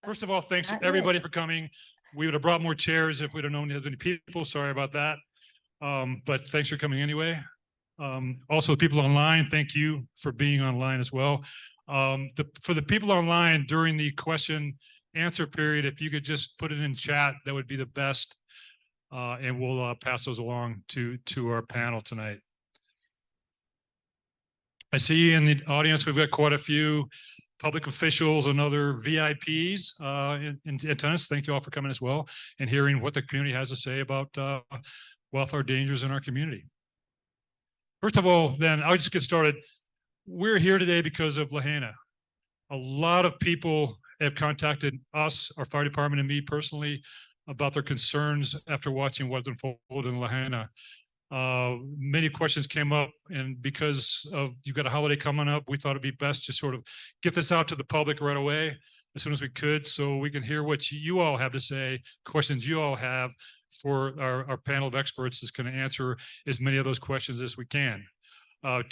First of all, thanks Not everybody yet. for coming. We would have brought more chairs if we'd have known you had any people. Sorry about that. But thanks for coming anyway. Also, the people online, thank you for being online as well. For the people online during the question answer period, if you could just put it in chat, that would be the best. And we'll pass those along to our panel tonight. I see in the audience, we've got quite a few public officials and other VIPs in attendance. Thank you all for coming as well and hearing what the community has to say about wildfire dangers in our community. First of all, then I'll just get started. We're here today because of Lahaina. A lot of people have contacted us, our fire department, and me personally about their concerns after watching what unfolded in Lahaina. Many questions came up, and because of you've got a holiday coming up, we thought it'd be best to sort of get this out to the public right away as soon as we could, so we can hear what you all have to say, questions you all have for our panel of experts that's going to answer as many of those questions as we can.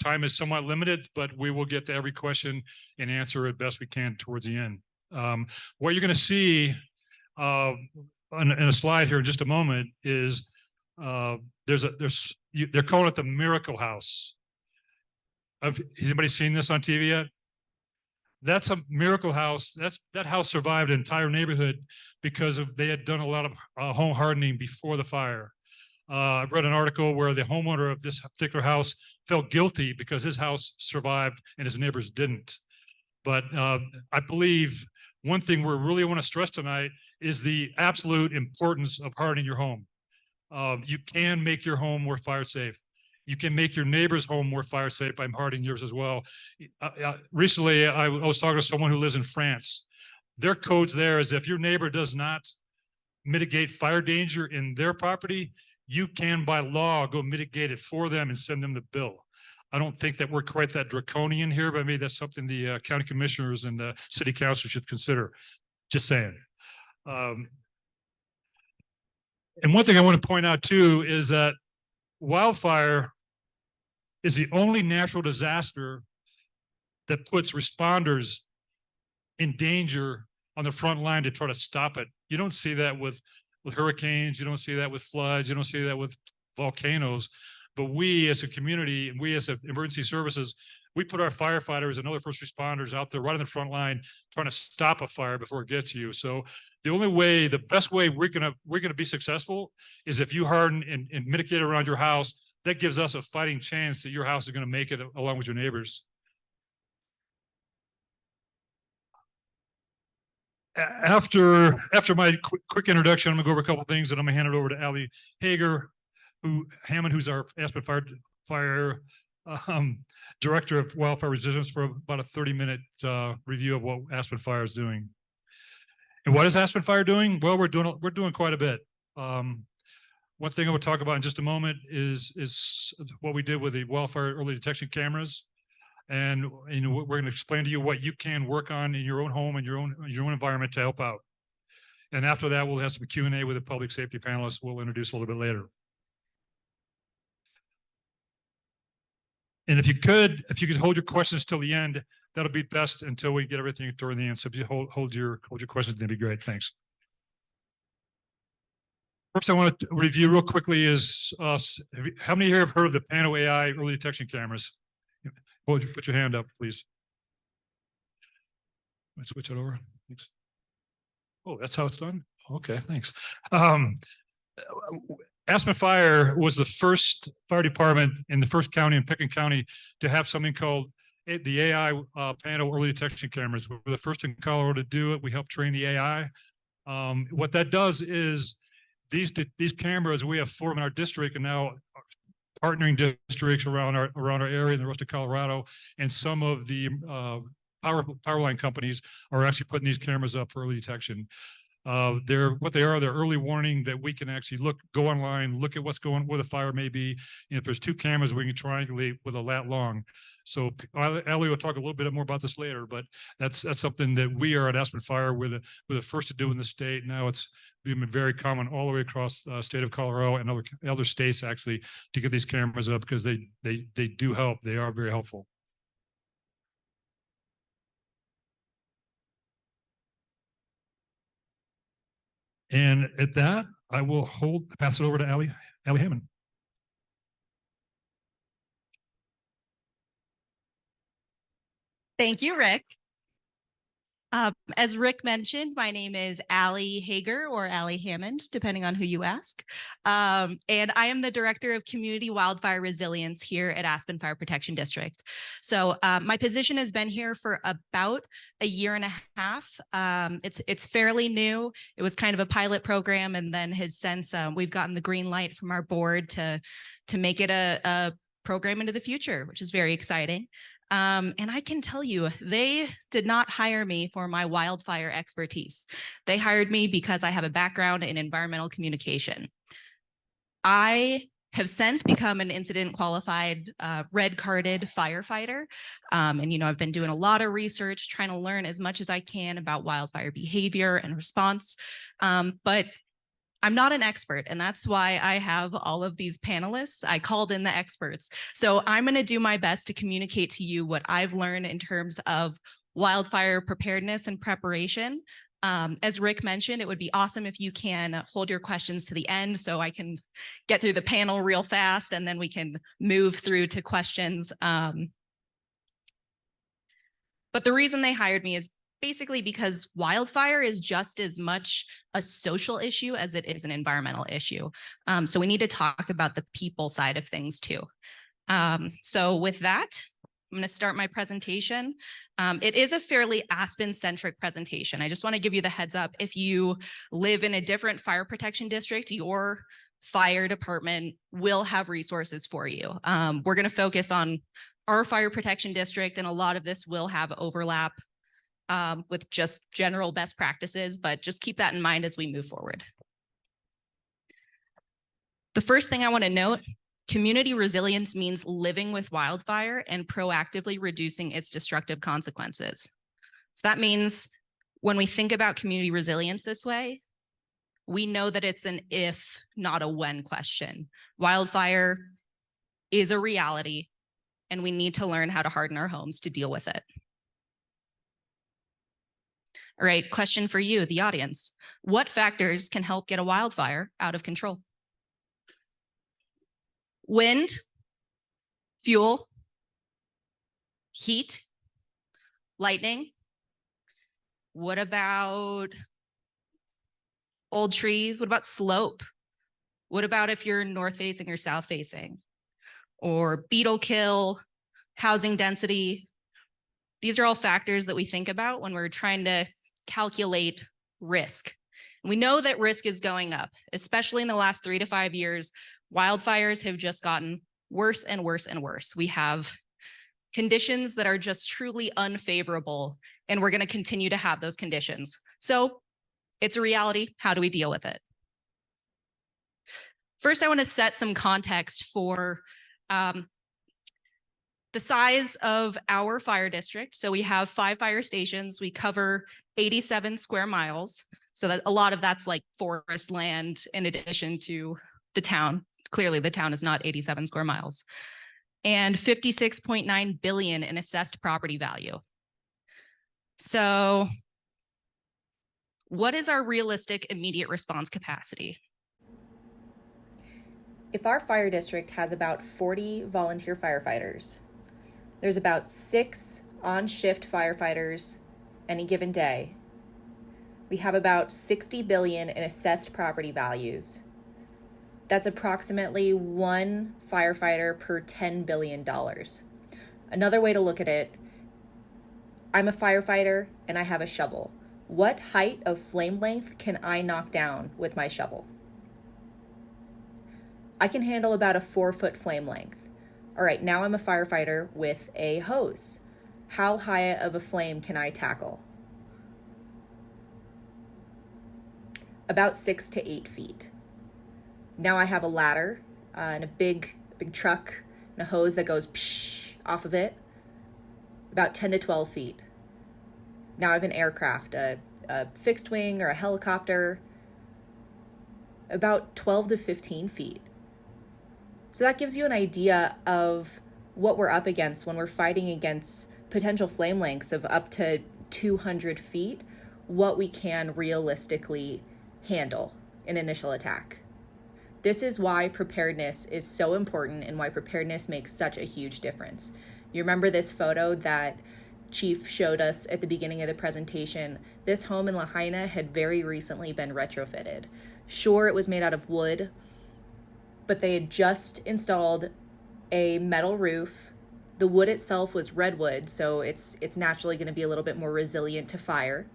Time is somewhat limited, but we will get to every question and answer it best we can towards the end. What you're going to see in a slide here in just a moment is they're calling it the Miracle House. Has anybody seen this on TV yet? That's a miracle house. That house survived an entire neighborhood because they had done a lot of home hardening before the fire. I read an article where the homeowner of this particular house felt guilty because his house survived and his neighbors didn't. But I believe one thing we really want to stress tonight is the absolute importance of hardening your home. You can make your home more fire safe. You can make your neighbor's home more fire safe by hardening yours as well. Recently, I was talking to someone who lives in France. Their codes there is if your neighbor does not mitigate fire danger in their property, you can, by law, go mitigate it for them and send them the bill. I don't think that we're quite that draconian here, but maybe that's something the county commissioners and the city council should consider. Just saying. And one thing I want to point out too is that wildfire is the only natural disaster that puts responders in danger on the front line to try to stop it. You don't see that with hurricanes. You don't see that with floods. You don't see that with volcanoes. But we as a community, we as emergency services, we put our firefighters and other first responders out there right on the front line trying to stop a fire before it gets you. So the only way, the best way we're gonna be successful is if you harden and mitigate around your house. That gives us a fighting chance that your house is going to make it along with your neighbors. After my quick introduction, I'm gonna go over a couple of things, and I'm gonna hand it over to Ali Hammond, who's our Aspen Fire Director of Wildfire Resistance, for about a 30-minute review of what Aspen Fire is doing. And what is Aspen Fire doing? Well, we're doing quite a bit. One thing I will talk about in just a moment is what we did with the wildfire early detection cameras. And we're going to explain to you what you can work on in your own home and your own environment to help out. And after that, we'll have some Q&A with the public safety panelists we'll introduce a little bit later. And if you could hold your questions till the end, that'll be best until we get everything during the end. So if you hold your questions, that'd be great. Thanks. First, I want to review real quickly is how many here have heard of the Pano AI early detection cameras? Put your hand up, please. Let's switch it over. Thanks. Oh, that's how it's done? Okay, thanks. Aspen Fire was the first fire department in the first county in Pickens County to have something called the AI Pano early detection cameras. We were the first in Colorado to do it. We helped train the AI. What that does is these cameras, we have 4 in our district, and now partnering districts around our area in the rest of Colorado, and some of the power line companies are actually putting these cameras up for early detection. They're early warning that we can actually go online, look at where the fire may be. And if there's 2 cameras, we can triangulate with a lat long. So Ali will talk a little bit more about this later, but that's something that we are at Aspen Fire. We're the first to do in the state. Now it's been very common all the way across the state of Colorado and other states actually to get these cameras up because they do help. They are very helpful. And at that, I will pass it over to Allie Hammond. Thank you, Rick. As Rick mentioned, my name is Allie Hager or Allie Hammond, depending on who you ask. And I am the Director of Community Wildfire Resilience here at Aspen Fire Protection District. So my position has been here for about a year and a half. It's fairly new. It was kind of a pilot program, and then has since we've gotten the green light from our board to make it a program into the future, which is very exciting. And I can tell you, they did not hire me for my wildfire expertise. They hired me because I have a background in environmental communication. I have since become an incident qualified red carded firefighter. And, I've been doing a lot of research, trying to learn as much as I can about wildfire behavior and response. But I'm not an expert, and that's why I have all of these panelists. I called in the experts. So I'm going to do my best to communicate to you what I've learned in terms of wildfire preparedness and preparation. As Rick mentioned, it would be awesome if you can hold your questions to the end so I can get through the panel real fast, and then we can move through to questions. But the reason they hired me is basically because wildfire is just as much a social issue as it is an environmental issue. So we need to talk about the people side of things too. So with that, I'm going to start my presentation. It is a fairly Aspen-centric presentation. I just want to give you the heads up. If you live in a different fire protection district, your fire department will have resources for you. We're going to focus on our fire protection district, and a lot of this will have overlap with just general best practices, but just keep that in mind as we move forward. The first thing I want to note, community resilience means living with wildfire and proactively reducing its destructive consequences. So that means when we think about community resilience this way, we know that it's an if, not a when question. Wildfire is a reality, and we need to learn how to harden our homes to deal with it. All right, question for you, the audience. What factors can help get a wildfire out of control? Wind, fuel, heat, lightning. What about old trees? What about slope? What about if you're north facing or south facing? Or beetle kill, housing density? These are all factors that we think about when we're trying to calculate risk. We know that risk is going up, especially in the last 3 to 5 years. Wildfires have just gotten worse and worse and worse. We have conditions that are just truly unfavorable, and we're going to continue to have those conditions. So it's a reality. How do we deal with it? First, I want to set some context for the size of our fire district. So we have 5 fire stations. We cover 87 square miles. So that a lot of that's like forest land in addition to the town. Clearly the town is not 87 square miles. And 56.9 billion in assessed property value. So what is our realistic immediate response capacity? If our fire district has about 40 volunteer firefighters, there's about 6 on-shift firefighters any given day. We have about 60 billion in assessed property values. That's approximately 1 firefighter per $10 billion. Another way to look at it, I'm a firefighter and I have a shovel. What height of flame length can I knock down with my shovel? I can handle about a 4-foot flame length. All right, now I'm a firefighter with a hose. How high of a flame can I tackle? About 6 to 8 feet. Now I have a ladder and a big truck and a hose that goes psh off of it. About 10 to 12 feet. Now I have an aircraft, a fixed wing or a helicopter. About 12 to 15 feet. So that gives you an idea of what we're up against when we're fighting against potential flame lengths of up to 200 feet, what we can realistically handle an initial attack. This is why preparedness is so important and why preparedness makes such a huge difference. You remember this photo that Chief showed us at the beginning of the presentation? This home in Lahaina had very recently been retrofitted. Sure, it was made out of wood, but they had just installed a metal roof. The wood itself was redwood, so it's naturally going to be a little bit more resilient to fire.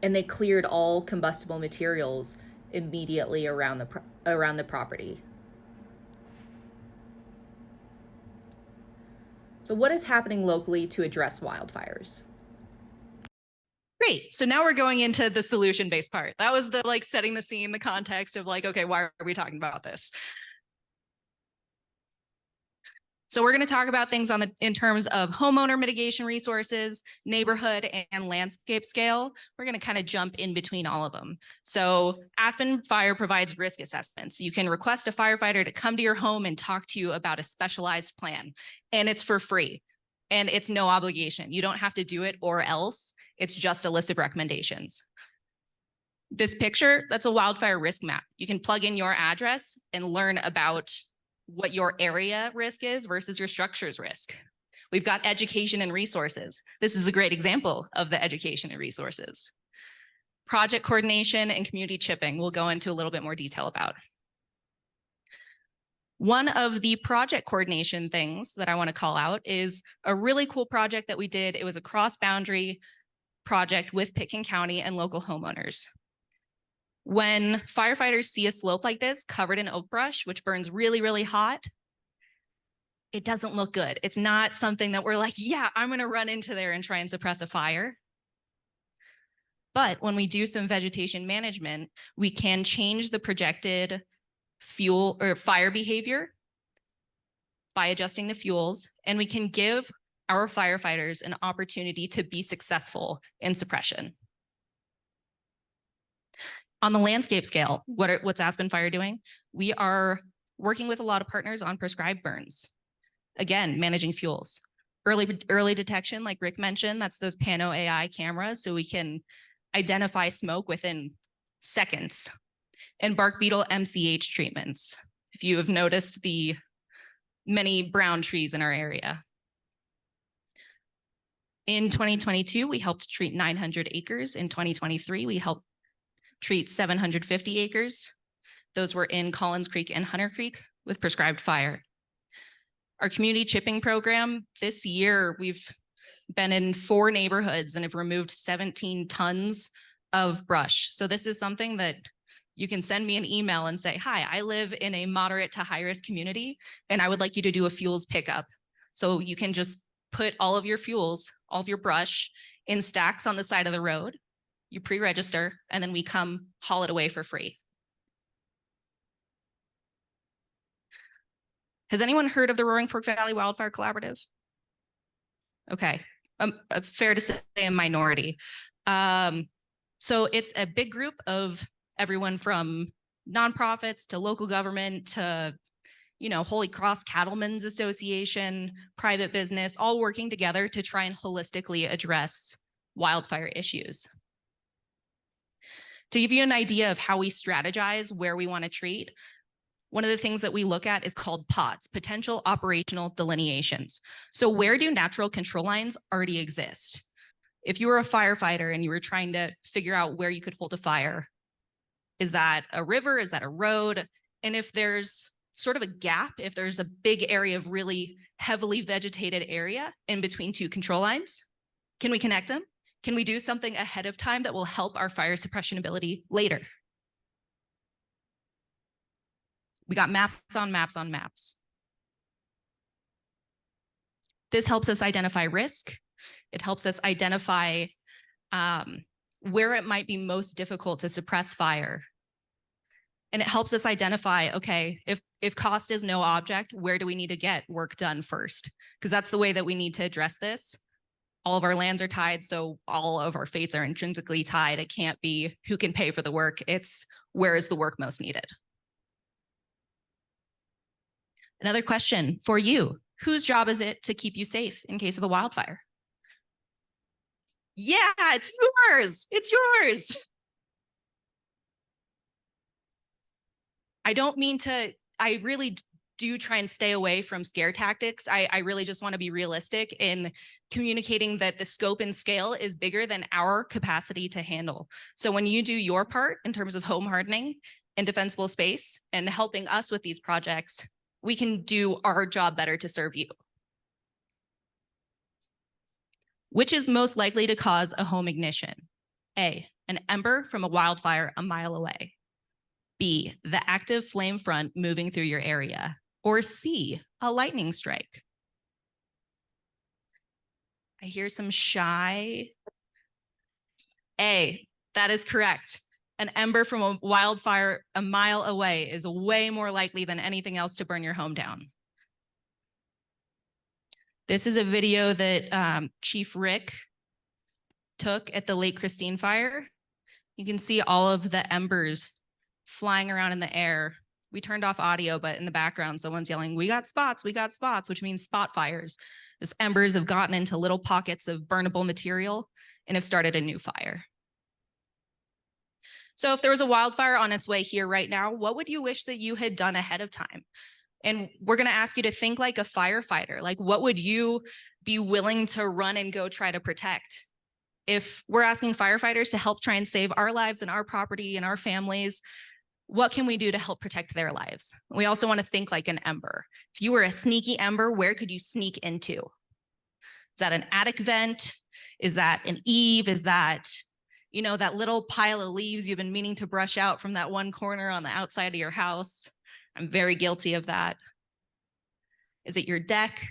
And they cleared all combustible materials immediately around the property. So what is happening locally to address wildfires? Great. So now we're going into the solution-based part. That was the setting the scene, the context of okay, why are we talking about this? So we're going to talk about things in terms of homeowner mitigation resources, neighborhood, and landscape scale. We're going to kind of jump in between all of them. So Aspen Fire provides risk assessments. You can request a firefighter to come to your home and talk to you about a specialized plan, and it's for free. And it's no obligation. You don't have to do it or else. It's just a list of recommendations. This picture, that's a wildfire risk map. You can plug in your address and learn about what your area risk is versus your structure's risk. We've got education and resources. This is a great example of the education and resources. Project coordination and community chipping we'll go into a little bit more detail about. One of the project coordination things that I want to call out is a really cool project that we did. It was a cross-boundary project with Pitkin County and local homeowners. When firefighters see a slope like this covered in oak brush, which burns really, really hot, it doesn't look good. It's not something that we're like, yeah, I'm going to run into there and try and suppress a fire. But when we do some vegetation management, we can change the projected fuel or fire behavior by adjusting the fuels, and we can give our firefighters an opportunity to be successful in suppression. On the landscape scale, what's Aspen Fire doing? We are working with a lot of partners on prescribed burns. Again, managing fuels. Early detection, like Rick mentioned, that's those Pano AI cameras, so we can identify smoke within seconds. And bark beetle MCH treatments, if you have noticed the many brown trees in our area. In 2022, we helped treat 900 acres. In 2023, we helped treat 750 acres. Those were in Collins Creek and Hunter Creek with prescribed fire. Our community chipping program, this year, we've been in 4 neighborhoods and have removed 17 tons of brush. So this is something that you can send me an email and say, hi, I live in a moderate to high risk community, and I would like you to do a fuels pickup. So you can just put all of your fuels, all of your brush in stacks on the side of the road. You pre-register, and then we come haul it away for free. Has anyone heard of the Roaring Fork Valley Wildfire Collaborative? Okay, fair to say a minority. So it's a big group of everyone from nonprofits to local government to, Holy Cross Cattlemen's Association, private business, all working together to try and holistically address wildfire issues. To give you an idea of how we strategize where we want to treat, one of the things that we look at is called POTS, potential operational delineations. So where do natural control lines already exist? If you were a firefighter and you were trying to figure out where you could hold a fire, is that a river? Is that a road? And if there's sort of a gap, if there's a big area of really heavily vegetated area in between 2 control lines, can we connect them? Can we do something ahead of time that will help our fire suppression ability later? We got maps on maps on maps. This helps us identify risk. It helps us identify where it might be most difficult to suppress fire. And it helps us identify, okay, if cost is no object, where do we need to get work done first? Because that's the way that we need to address this. All of our lands are tied, so all of our fates are intrinsically tied. It can't be who can pay for the work. It's where is the work most needed? Another question for you. Whose job is it to keep you safe in case of a wildfire? Yeah, it's yours. It's yours. I don't mean to, I really do try and stay away from scare tactics. I really just want to be realistic in communicating that the scope and scale is bigger than our capacity to handle. So when you do your part in terms of home hardening and defensible space and helping us with these projects, we can do our job better to serve you. Which is most likely to cause a home ignition? A, an ember from a wildfire a mile away. B, the active flame front moving through your area. Or C, a lightning strike. I hear some shy. A, that is correct. An ember from a wildfire a mile away is way more likely than anything else to burn your home down. This is a video that Chief Rick took at the Lake Christine fire. You can see all of the embers flying around in the air. We turned off audio, but in the background, someone's yelling, we got spots, which means spot fires. Those embers have gotten into little pockets of burnable material and have started a new fire. So if there was a wildfire on its way here right now, what would you wish that you had done ahead of time? And we're going to ask you to think like a firefighter. Like, what would you be willing to run and go try to protect? If we're asking firefighters to help try and save our lives and our property and our families, what can we do to help protect their lives? We also want to think like an ember. If you were a sneaky ember, where could you sneak into? Is that an attic vent? Is that an eave? Is that, you know, that little pile of leaves you've been meaning to brush out from that one corner on the outside of your house? I'm very guilty of that. Is it your deck?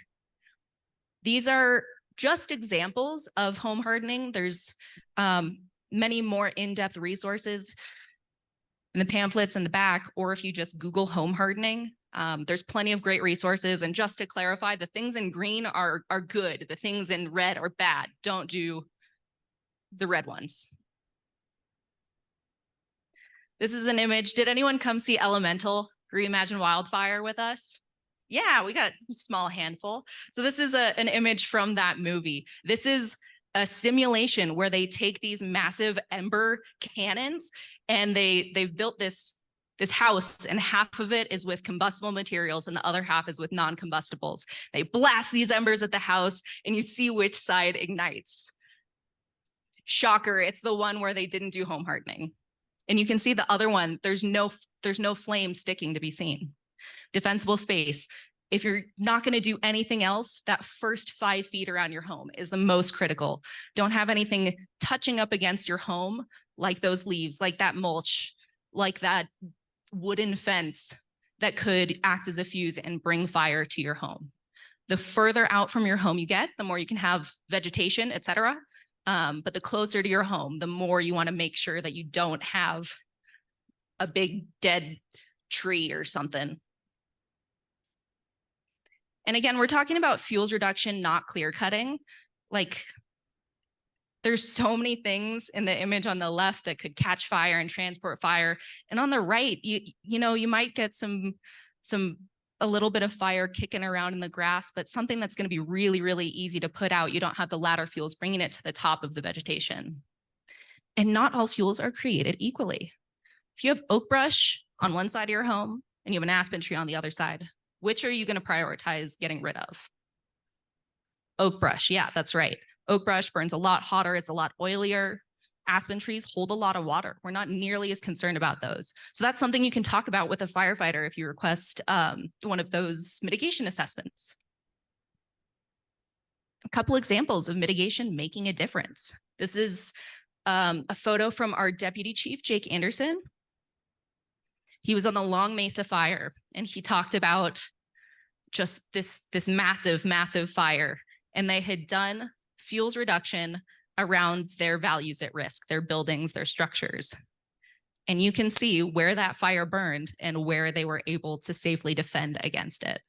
These are just examples of home hardening. There's many more in-depth resources in the pamphlets in the back, or if you just Google home hardening, there's plenty of great resources. And just to clarify, the things in green are good. The things in red are bad. Don't do the red ones. This is an image. Did anyone come see Elemental Reimagine Wildfire with us? Yeah, we got a small handful. So this is an image from that movie. This is a simulation where they take these massive ember cannons and they've built this house, and half of it is with combustible materials and the other half is with non-combustibles. They blast these embers at the house and you see which side ignites. Shocker, it's the one where they didn't do home hardening. And you can see the other one, there's no flame sticking to be seen. Defensible space. If you're not going to do anything else, that first 5 feet around your home is the most critical. Don't have anything touching up against your home, like those leaves, like that mulch, like that wooden fence that could act as a fuse and bring fire to your home. The further out from your home you get, the more you can have vegetation, etc. But the closer to your home, the more you want to make sure that you don't have a big dead tree or something. And again, we're talking about fuels reduction, not clear cutting. Like, there's so many things in the image on the left that could catch fire and transport fire. And on the right, you know, you might get a little bit of fire kicking around in the grass, but something that's going to be really, really easy to put out. You don't have the ladder fuels bringing it to the top of the vegetation. And not all fuels are created equally. If you have oak brush on one side of your home and you have an aspen tree on the other side, which are you going to prioritize getting rid of? Oak brush, yeah, that's right. Oak brush burns a lot hotter, it's a lot oilier. Aspen trees hold a lot of water. We're not nearly as concerned about those. So that's something you can talk about with a firefighter if you request one of those mitigation assessments. A couple examples of mitigation making a difference. This is a photo from our deputy chief, Jake Anderson. He was on the Long Mesa fire and he talked about just this massive, massive fire. And they had done fuels reduction around their values at risk, their buildings, their structures. And you can see where that fire burned and where they were able to safely defend against it.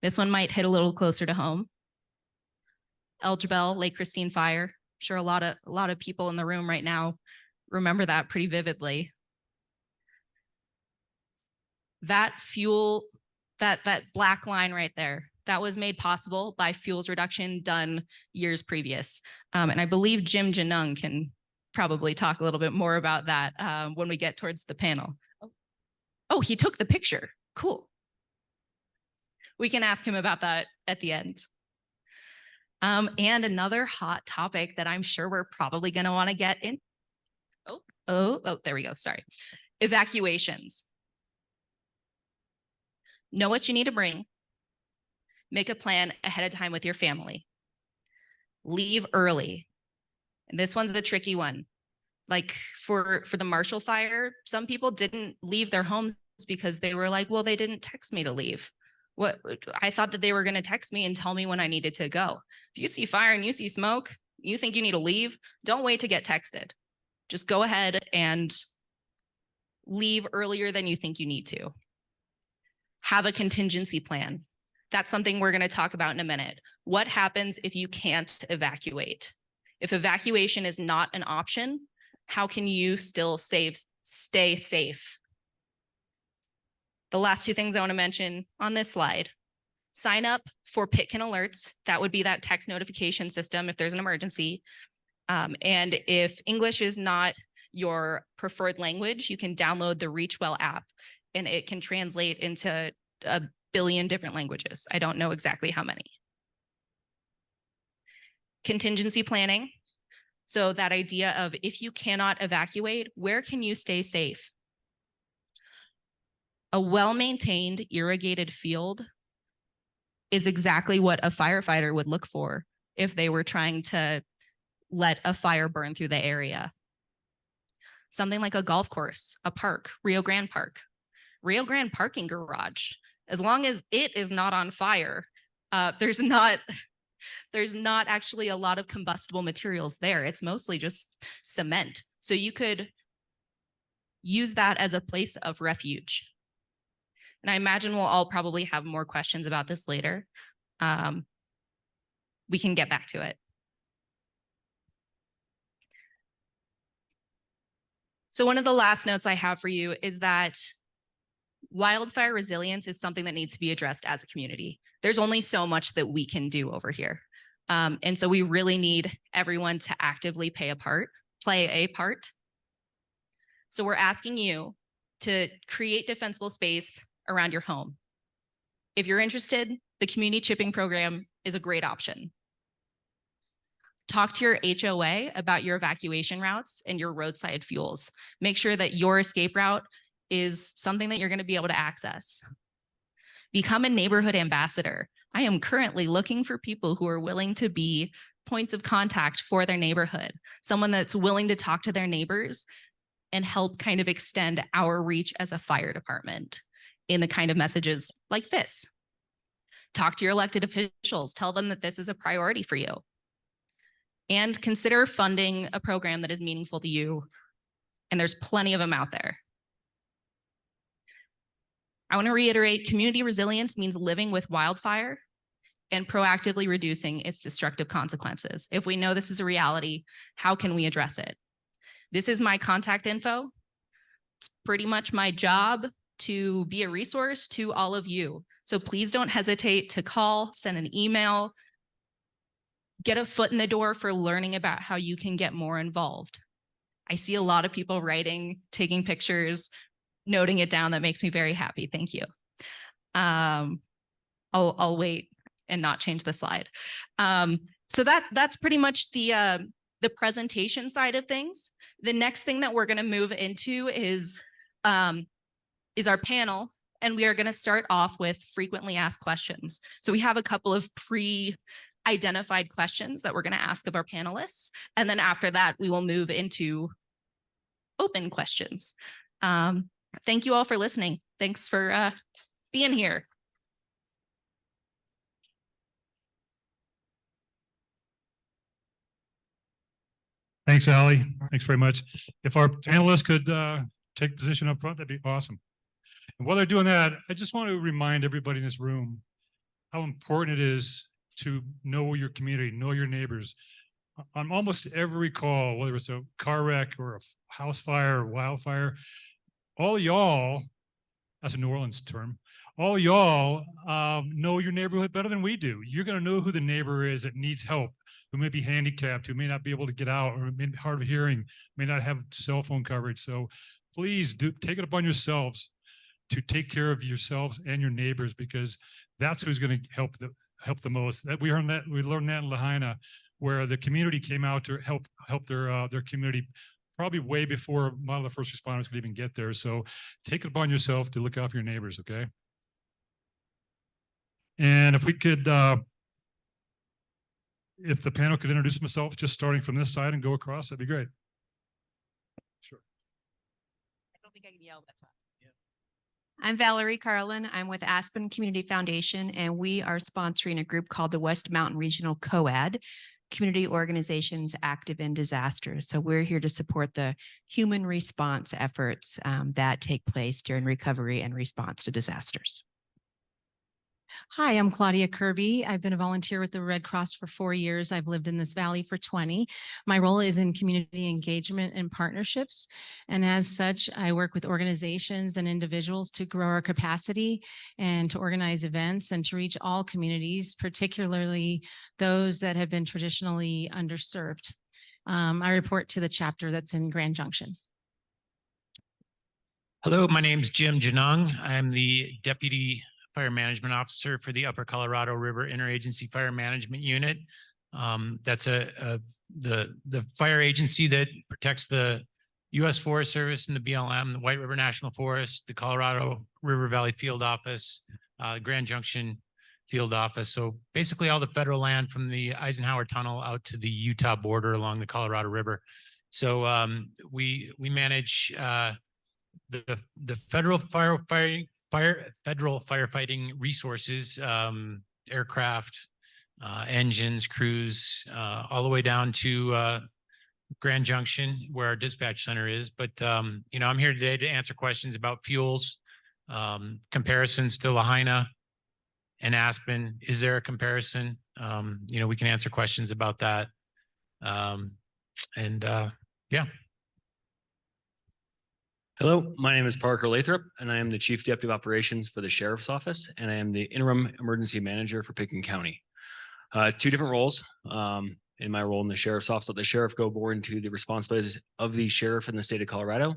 This one might hit a little closer to home. Elgebel, Lake Christine fire. I'm sure a lot of people in the room right now remember that pretty vividly. That fuel, that black line right there, that was made possible by fuels reduction done years previous. And I believe Jim Janung can probably talk a little bit more about that when we get towards the panel. Oh, Oh, he took the picture. Cool. We can ask him about that at the end. And another hot topic that I'm sure we're probably going to want to get in. Oh, there we go. Sorry. Evacuations. Know what you need to bring. Make a plan ahead of time with your family. Leave early. And this one's a tricky one. Like for the Marshall Fire, some people didn't leave their homes because they were like, well, they didn't text me to leave. What I thought that they were going to text me and tell me when I needed to go. If you see fire and you see smoke, you think you need to leave, don't wait to get texted. Just go ahead and leave earlier than you think you need to. Have a contingency plan. That's something we're going to talk about in a minute. What happens if you can't evacuate? If evacuation is not an option, how can you still stay safe? The last two things I want to mention on this slide. Sign up for Pitkin Alerts. That would be that text notification system if there's an emergency. And if English is not your preferred language, you can download the ReachWell app and it can translate into 1 billion different languages. I don't know exactly how many. Contingency planning. So that idea of if you cannot evacuate, where can you stay safe? A well-maintained irrigated field is exactly what a firefighter would look for if they were trying to let a fire burn through the area. Something like a golf course, a park, Rio Grande Park. Rio Grande parking garage, as long as it is not on fire, there's not actually a lot of combustible materials there. It's mostly just cement. So you could use that as a place of refuge. And I imagine we'll all probably have more questions about this later. We can get back to it. So one of the last notes I have for you is that wildfire resilience is something that needs to be addressed as a community. There's only so much that we can do over here. And so we really need everyone to actively play a part. So we're asking you to create defensible space around your home. If you're interested, the community chipping program is a great option. Talk to your HOA about your evacuation routes and your roadside fuels. Make sure that your escape route is something that you're going to be able to access. Become a neighborhood ambassador. I am currently looking for people who are willing to be points of contact for their neighborhood, someone that's willing to talk to their neighbors and help kind of extend our reach as a fire department in the kind of messages like this. Talk to your elected officials, tell them that this is a priority for you. And consider funding a program that is meaningful to you. And there's plenty of them out there. I want to reiterate, community resilience means living with wildfire and proactively reducing its destructive consequences. If we know this is a reality, how can we address it? This is my contact info. It's pretty much my job to be a resource to all of you. So please don't hesitate to call, send an email, get a foot in the door for learning about how you can get more involved. I see a lot of people writing, taking pictures, noting it down. That makes me very happy. Thank you. I'll wait and not change the slide. So that's pretty much the presentation side of things. The next thing that we're going to move into is our panel, and we are going to start off with frequently asked questions. So we have a couple of pre-identified questions that we're going to ask of our panelists, and then after that, we will move into open questions. Thank you all for listening. Thanks for being here. Thanks, Allie. Thanks very much. If our panelists could take position up front, that'd be awesome. And while they're doing that, I just want to remind everybody in this room how important it is to know your community, know your neighbors. On almost every call, whether it's a car wreck or a house fire or wildfire, all y'all, that's a New Orleans term, all y'all know your neighborhood better than we do. You're going to know who the neighbor is that needs help, who may be handicapped, who may not be able to get out, or may be hard of hearing, may not have cell phone coverage. So please take it upon yourselves to take care of yourselves and your neighbors, because that's who's going to help the most. That we learned that in Lahaina, where the community came out to help their community probably way before a lot of the first responders could even get there. So take it upon yourself to look out for your neighbors, okay? And if we could, if the panel could introduce themselves, just starting from this side and go across, that'd be great. Sure. I don't think I can yell that fast. I'm Valerie Carlin. I'm with Aspen Community Foundation, and we are sponsoring a group called the West Mountain Regional COAD, Community Organizations Active in Disasters. So we're here to support the human response efforts that take place during recovery and response to disasters. Hi, I'm Claudia Kirby. I've been a volunteer with the Red Cross for 4 years. I've lived in this valley for 20. My role is in community engagement and partnerships. And as such, I work with organizations and individuals to grow our capacity and to organize events and to reach all communities, particularly those that have been traditionally underserved. I report to the chapter that's in Grand Junction. Hello, my name is Jim Janung. I'm the Deputy Fire Management Officer for the Upper Colorado River Interagency Fire Management Unit. That's the fire agency that protects the U.S. Forest Service and the BLM, the White River National Forest, the Colorado River Valley Field Office, Grand Junction Field Office. So basically all the federal land from the Eisenhower Tunnel out to the Utah border along the Colorado River. So we manage the federal firefighting resources, aircraft, engines, crews, all the way down to Grand Junction, where our dispatch center is. But you know, I'm here today to answer questions about fuels, comparisons to Lahaina and Aspen. Is there a comparison? You know, we can answer questions about that. Yeah. Hello, my name is Parker Lathrop, and I am the Chief Deputy of Operations for the Sheriff's Office, and I am the Interim Emergency Manager for Pickens County. Two different roles. In my role in the Sheriff's Office, let the Sheriff go more into the responsibilities of the Sheriff in the state of Colorado,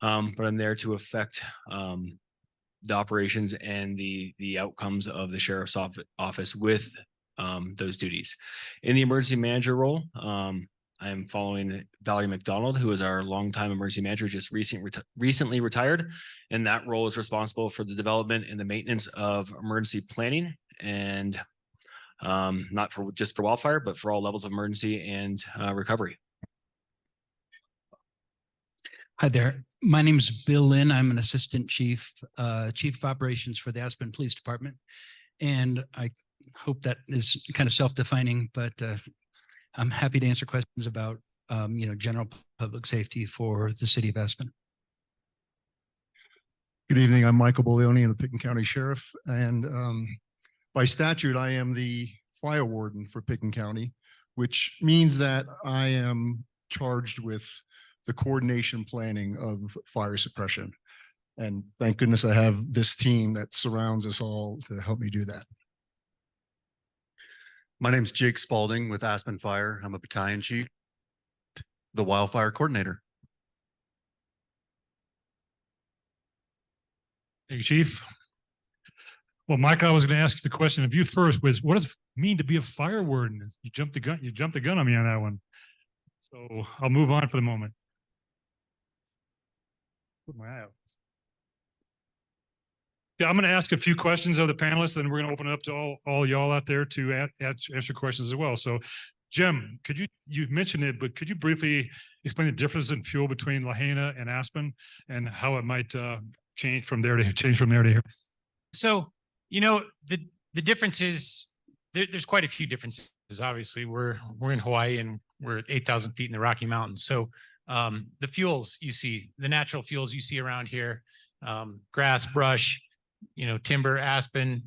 but I'm there to affect the operations and the outcomes of the Sheriff's Office with those duties. In the Emergency Manager role, I'm following Valerie McDonald, who is our longtime emergency manager, just recently retired. And that role is responsible for the development and the maintenance of emergency planning, and not for just for wildfire, but for all levels of emergency and recovery. Hi there. My name is Bill Lynn. I'm an assistant chief of operations for the Aspen Police Department. And I hope that is kind of self-defining, but I'm happy to answer questions about, you know, general public safety for the city of Aspen. Good evening. I'm Michael Bolioni, the Pickens County Sheriff, and by statute, I am the fire warden for Pickens County, which means that I am charged with the coordination planning of fire suppression. And thank goodness I have this team that surrounds us all to help me do that. My name is Jake Spalding with Aspen Fire. I'm a battalion chief, the wildfire coordinator. Thank you, Chief. Well, Mike, I was going to ask you the question of you first was, what does it mean to be a fire warden? You jumped the gun on me on that one. So I'll move on for the moment. Put my eye out. Yeah, I'm going to ask a few questions of the panelists, and we're going to open it up to all y'all out there to answer questions as well. So, Jim, you mentioned it, but could you briefly explain the difference in fuel between Lahaina and Aspen and how it might change from there to here? So, you know, the difference is there's quite a few differences. Obviously, we're in Hawaii and we're at 8,000 feet in the Rocky Mountains. So the fuels you see, the natural fuels you see around here, grass, brush, you know, timber, aspen,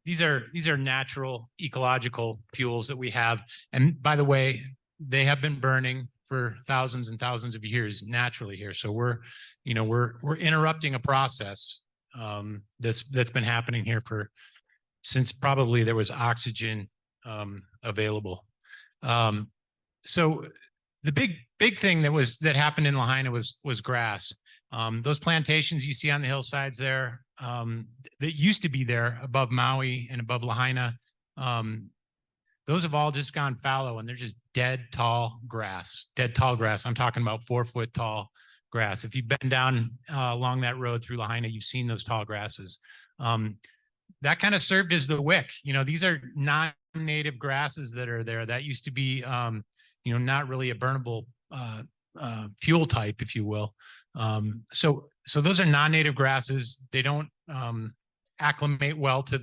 these are natural ecological fuels that we have. And by the way, they have been burning for thousands and thousands of years naturally here. So we're interrupting a process that's been happening here since probably there was oxygen available. So the big thing that happened in Lahaina was grass. Those plantations you see on the hillsides there, that used to be there above Maui and above Lahaina, those have all just gone fallow and they're just dead tall grass. I'm talking about 4 foot tall grass. If you've been down along that road through Lahaina, you've seen those tall grasses. That kind of served as the wick. These are non-native grasses that are there. That used to be, not really a burnable fuel type, if you will. So those are non-native grasses. They don't acclimate well to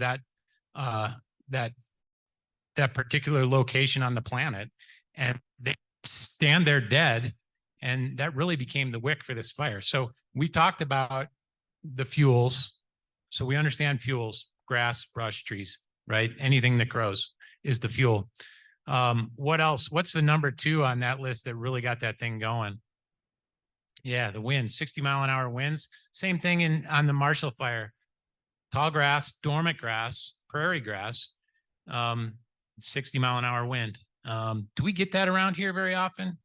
that particular location on the planet, and they stand there dead. And that really became the wick for this fire. So we talked about the fuels. So we understand fuels: grass, brush, trees, right? Anything that grows is the fuel. What else? What's the number 2 on that list that really got that thing going? Yeah, the wind, 60-mile-an-hour winds. Same thing on the Marshall Fire. Tall grass, dormant grass, prairie grass, 60-mile-an-hour wind. Do we get that around here very often?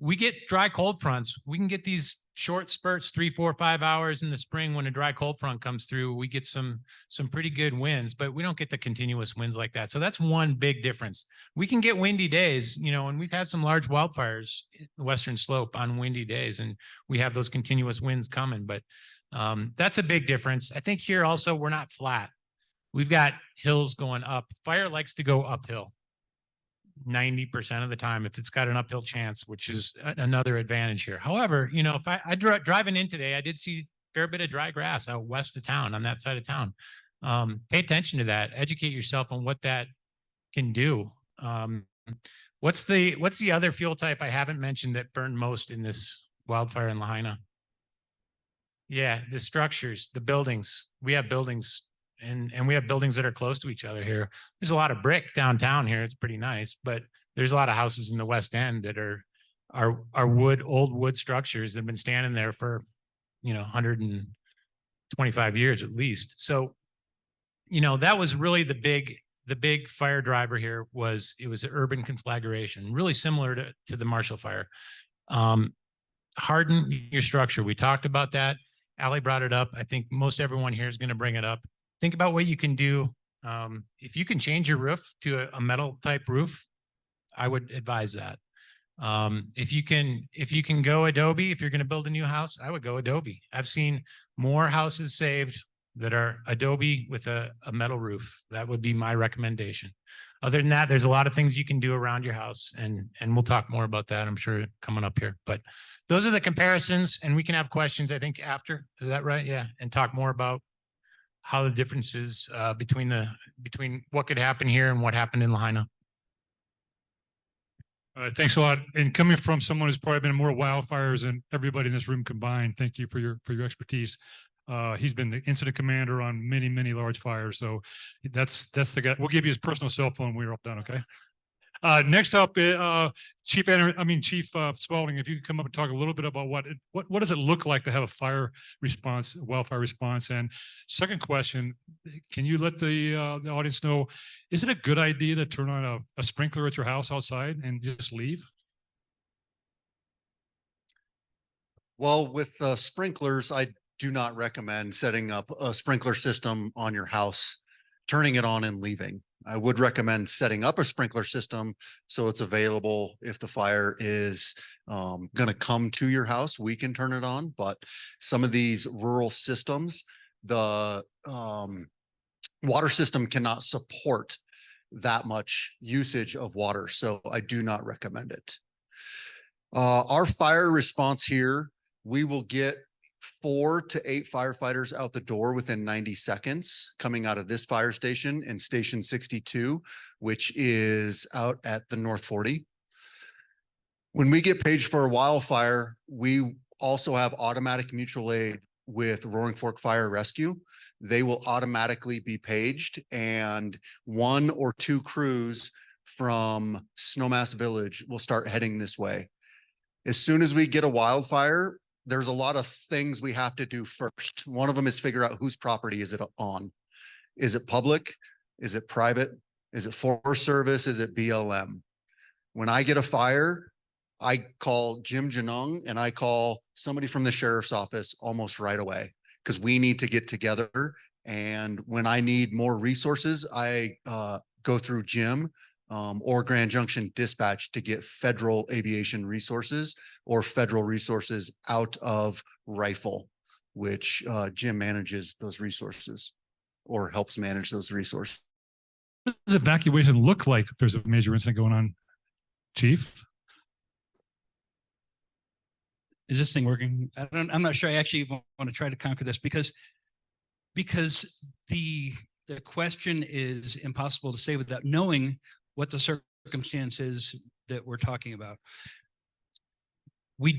We get dry cold fronts. We can get these short spurts, 3, 4, 5 hours in the spring when a dry cold front comes through. We get some pretty good winds, but we don't get the continuous winds like that. So that's one big difference. We can get windy days, and we've had some large wildfires in the Western Slope on windy days, and we have those continuous winds coming. But that's a big difference. I think here also we're not flat. We've got hills going up. Fire likes to go uphill 90% of the time if it's got an uphill chance, which is another advantage here. However, if I driving in today, I did see a fair bit of dry grass out west of town on that side of town. Pay attention to that. Educate yourself on what that can do. What's the other fuel type I haven't mentioned that burned most in this wildfire in Lahaina? Yeah, the structures, the buildings. We have buildings. And we have buildings that are close to each other here. There's a lot of brick downtown here. It's pretty nice, but there's a lot of houses in the West End that are old wood structures that have been standing there for 125 years at least. So that was really the big fire driver here. It was urban conflagration, really similar to the Marshall Fire. Harden your structure. We talked about that. Allie brought it up. I think most everyone here is going to bring it up. Think about what you can do. If you can change your roof to a metal type roof, I would advise that. If you can go Adobe, if you're going to build a new house, I would go Adobe. I've seen more houses saved that are Adobe with a metal roof. That would be my recommendation. Other than that, there's a lot of things you can do around your house, and we'll talk more about that, I'm sure, coming up here. But those are the comparisons, and we can have questions, I think, after. Is that right? Yeah, and talk more about how the differences between what could happen here and what happened in Lahaina. Thanks a lot. And coming from someone who's probably been in more wildfires than everybody in this room combined, thank you for your expertise. He's been the incident commander on many, many large fires. So that's the guy. We'll give you his personal cell phone when we're all done. Okay. Next up, Chief Spalding, if you could come up and talk a little bit about what does it look like to have a wildfire response? And second question, can you let the audience know, is it a good idea to turn on a sprinkler at your house outside and just leave? Well, with sprinklers, I do not recommend setting up a sprinkler system on your house, turning it on and leaving. I would recommend setting up a sprinkler system so it's available if the fire is going to come to your house. We can turn it on, but some of these rural systems, the water system cannot support that much usage of water, so I do not recommend it. Our fire response here, we will get 4 to 8 firefighters out the door within 90 seconds coming out of this fire station and station 62, which is out at the North 40. When we get paged for a wildfire, we also have automatic mutual aid with Roaring Fork Fire Rescue. They will automatically be paged, and 1 or 2 crews from Snowmass Village will start heading this way. As soon as we get a wildfire, there's a lot of things we have to do first. One of them is figure out whose property is it on. Is it public? Is it private? Is it Forest Service? Is it BLM? When I get a fire, I call Jim Janung and I call somebody from the sheriff's office almost right away because we need to get together. And when I need more resources, I go through Jim or Grand Junction Dispatch to get federal aviation resources or federal resources out of Rifle, which Jim manages those resources or helps manage those resources. What does evacuation look like if there's a major incident going on, Chief? Is this thing working? I'm not sure I actually even want to try to conquer this because the question is impossible to say without knowing what the circumstances that we're talking about. We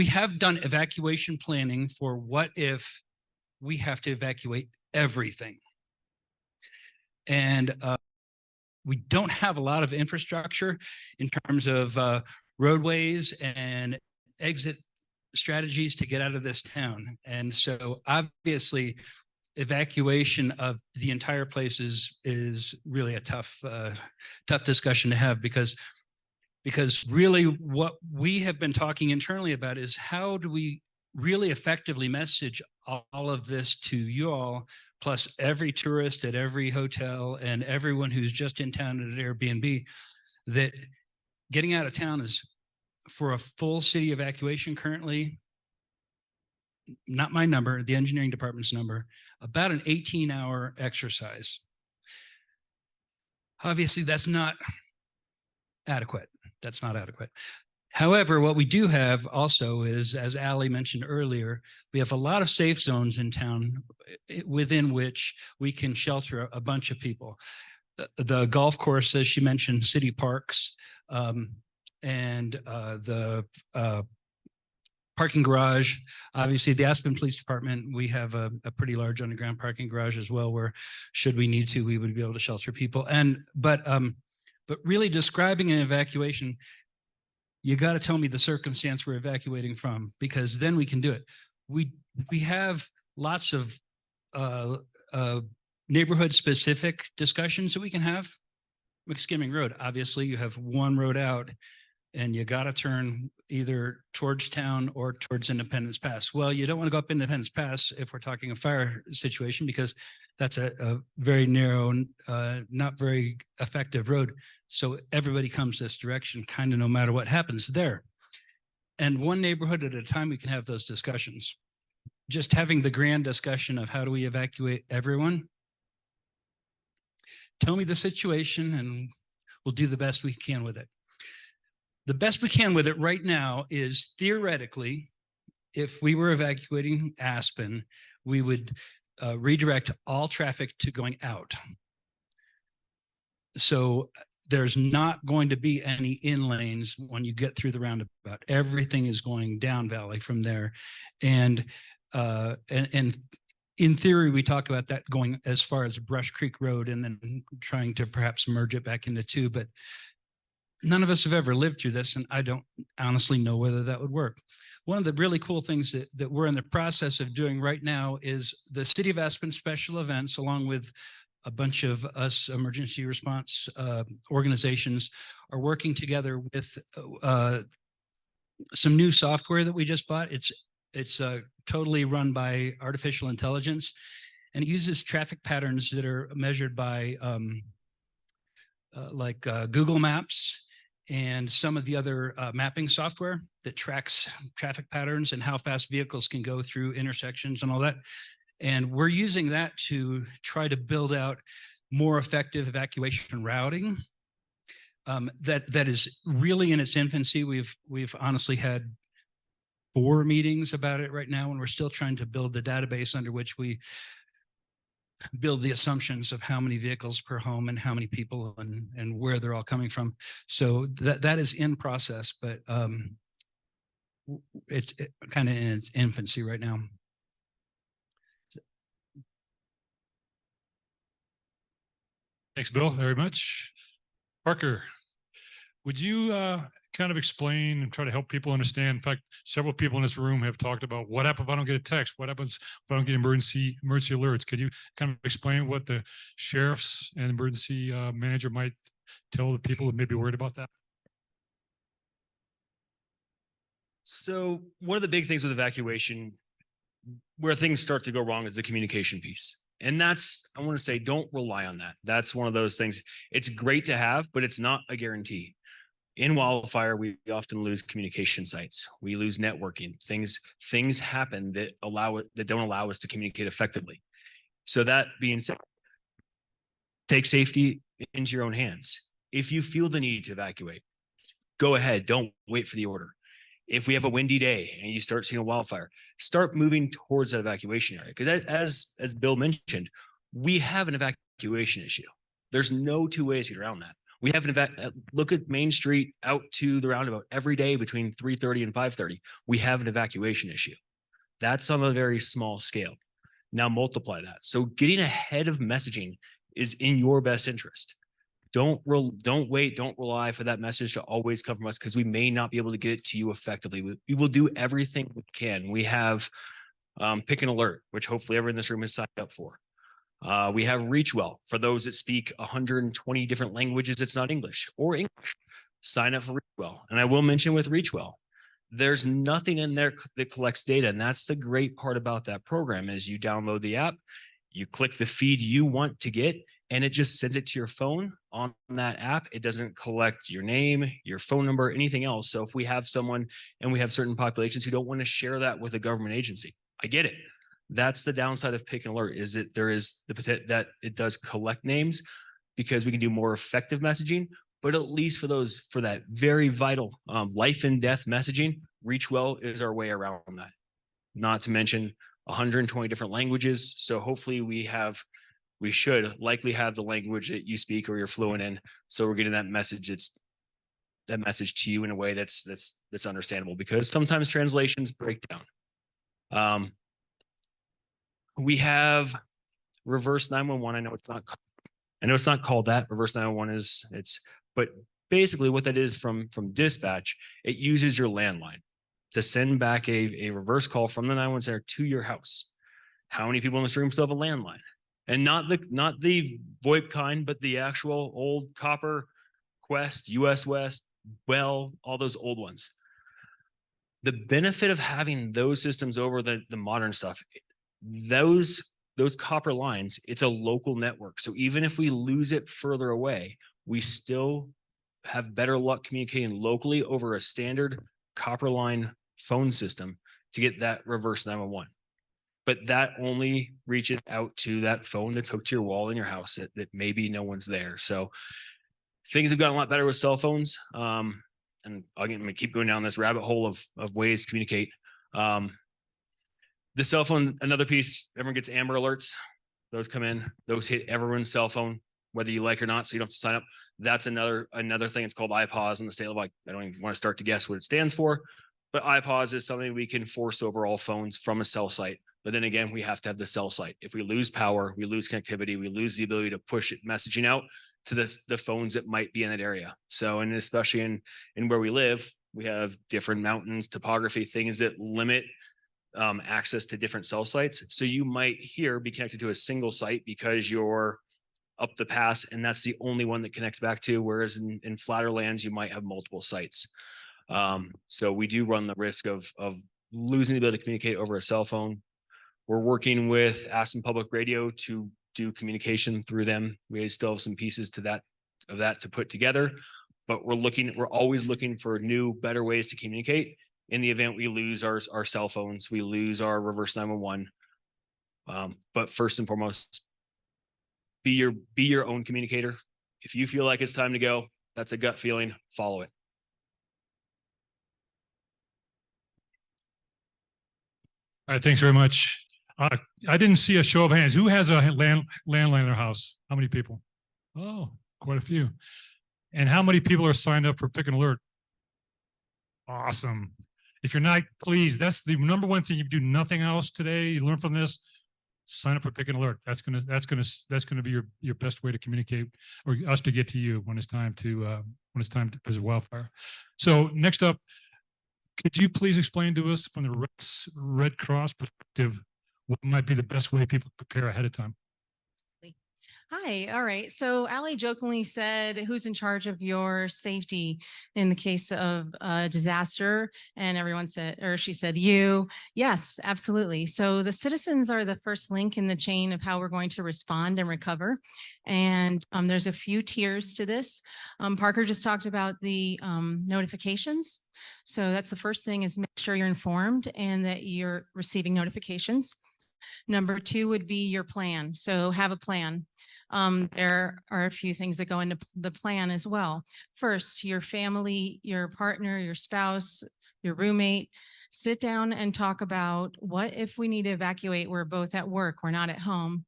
have done evacuation planning for what if we have to evacuate everything. And we don't have a lot of infrastructure in terms of roadways and exit strategies to get out of this town. And so obviously evacuation of the entire place is really a tough discussion to have because really what we have been talking internally about is how do we really effectively message all of this to you all, plus every tourist at every hotel and everyone who's just in town at an Airbnb, that getting out of town is, for a full city evacuation currently, not my number, the engineering department's number, about an 18-hour exercise. Obviously, that's not adequate. That's not adequate. However, what we do have also is, as Allie mentioned earlier, we have a lot of safe zones in town within which we can shelter a bunch of people. The golf course, as she mentioned, city parks, and the parking garage. Obviously, the Aspen Police Department, we have a pretty large underground parking garage as well, where should we need to, we would be able to shelter people. But really describing an evacuation, you got to tell me the circumstance we're evacuating from, because then we can do it. We have lots of neighborhood specific discussions that we can have. McSkimming Road, obviously you have one road out and you got to turn either towards town or towards Independence Pass. Well, you don't want to go up Independence Pass if we're talking a fire situation, because that's a very narrow, not very effective road. So everybody comes this direction, kind of no matter what happens there. And one neighborhood at a time, we can have those discussions. Just having the grand discussion of how do we evacuate everyone? Tell me the situation and we'll do the best we can with it. The best we can with it right now is, theoretically, if we were evacuating Aspen, we would redirect all traffic to going out. So there's not going to be any in lanes when you get through the roundabout. Everything is going down valley from there. And in theory, we talk about that going as far as Brush Creek Road and then trying to perhaps merge it back into two, but none of us have ever lived through this, and I don't honestly know whether that would work. One of the really cool things that we're in the process of doing right now is the City of Aspen Special Events, along with a bunch of us emergency response organizations, are working together with some new software that we just bought. It's totally run by artificial intelligence, and it uses traffic patterns that are measured by Google Maps and some of the other mapping software that tracks traffic patterns and how fast vehicles can go through intersections and all that. And we're using that to try to build out more effective evacuation routing. That is really in its infancy. We've honestly had 4 meetings about it right now, and we're still trying to build the database under which we build the assumptions of how many vehicles per home and how many people and where they're all coming from. So that is in process, but it's kind of in its infancy right now. Thanks, Bill, very much. Parker, would you kind of explain and try to help people understand? In fact, several people in this room have talked about what happens if I don't get a text? What happens if I don't get emergency alerts? Could you kind of explain what the sheriffs and emergency manager might tell the people that may be worried about that? So one of the big things with evacuation, where things start to go wrong, is the communication piece. And that's, I want to say, don't rely on that. That's one of those things. It's great to have, but it's not a guarantee. In wildfire, we often lose communication sites. We lose networking. Things happen that don't allow us to communicate effectively. So that being said, take safety into your own hands. If you feel the need to evacuate, go ahead. Don't wait for the order. If we have a windy day and you start seeing a wildfire, start moving towards that evacuation area. Because as Bill mentioned, we have an evacuation issue. There's no two ways to get around that. We have look at Main Street out to the roundabout every day between 3:30 and 5:30. We have an evacuation issue. That's on a very small scale. Now multiply that. So getting ahead of messaging is in your best interest. Don't wait. Don't rely for that message to always come from us, because we may not be able to get it to you effectively. We will do everything we can. We have Pick an Alert, which hopefully everyone in this room is signed up for. We have Reach Well for those that speak 120 different languages. It's not English or English. Sign up for Reach Well. And I will mention with Reach Well, there's nothing in there that collects data. And that's the great part about that program is you download the app, you click the feed you want to get, and it just sends it to your phone on that app. It doesn't collect your name, your phone number, anything else. So if we have someone and we have certain populations who don't want to share that with a government agency, I get it. That's the downside of Pick an Alert, is that there is the potential that it does collect names, because we can do more effective messaging. But at least for that very vital life and death messaging, Reach Well is our way around that. Not to mention 120 different languages. So hopefully we should likely have the language that you speak or you're fluent in. So we're getting that message to you in a way that's understandable, because sometimes translations break down. We have reverse 911. I know it's not called that. Reverse 911 but basically what that is from dispatch, it uses your landline to send back a reverse call from the 911 center to your house. How many people in this room still have a landline? And not the VoIP kind, but the actual old copper, Quest, US West, Bell, all those old ones. The benefit of having those systems over the modern stuff, those copper lines, it's a local network. So even if we lose it further away, we still have better luck communicating locally over a standard copper line phone system to get that reverse 911. But that only reaches out to that phone that's hooked to your wall in your house that maybe no one's there. So things have gotten a lot better with cell phones. And I'm gonna keep going down this rabbit hole of ways to communicate. The cell phone, another piece, everyone gets Amber Alerts. Those come in, those hit everyone's cell phone, whether you like or not, so you don't have to sign up. That's another thing. It's called iPause in the state of, like, I don't even want to start to guess what it stands for, but iPause is something we can force over all phones from a cell site. But then again, we have to have the cell site. If we lose power, we lose connectivity, we lose the ability to push messaging out to the phones that might be in that area. So, and especially in where we live, we have different mountains, topography, things that limit access to different cell sites. So you might here be connected to a single site because you're up the pass and that's the only one that connects back to, whereas in flatter lands, you might have multiple sites. So we do run the risk of losing the ability to communicate over a cell phone. We're working with Aspen Public Radio to do communication through them. We still have some pieces to that to put together, but we're always looking for new, better ways to communicate. In the event we lose our cell phones, we lose our reverse 911. But first and foremost, be your own communicator. If you feel like it's time to go, that's a gut feeling, follow it. All right, thanks very much. I didn't see a show of hands. Who has a landline in their house? How many people? Oh, quite a few. And how many people are signed up for Pick an Alert? Awesome. If you're not, please, that's the number one thing. You do nothing else today, you learn from this, sign up for Pick an Alert. That's gonna be your best way to communicate, or us to get to you when it's time to as a wildfire. So next up, could you please explain to us from the Red Cross perspective what might be the best way people prepare ahead of time? Hi, all right. So Allie jokingly said, who's in charge of your safety in the case of a disaster? And everyone said, or she said, you. Yes, absolutely. So the citizens are the first link in the chain of how we're going to respond and recover. And there's a few tiers to this. Parker just talked about the notifications. So that's the first thing, is make sure you're informed and that you're receiving notifications. Number two would be your plan. So have a plan. There are a few things that go into the plan as well. First, your family, your partner, your spouse, your roommate, sit down and talk about, what if we need to evacuate? We're both at work, we're not at home.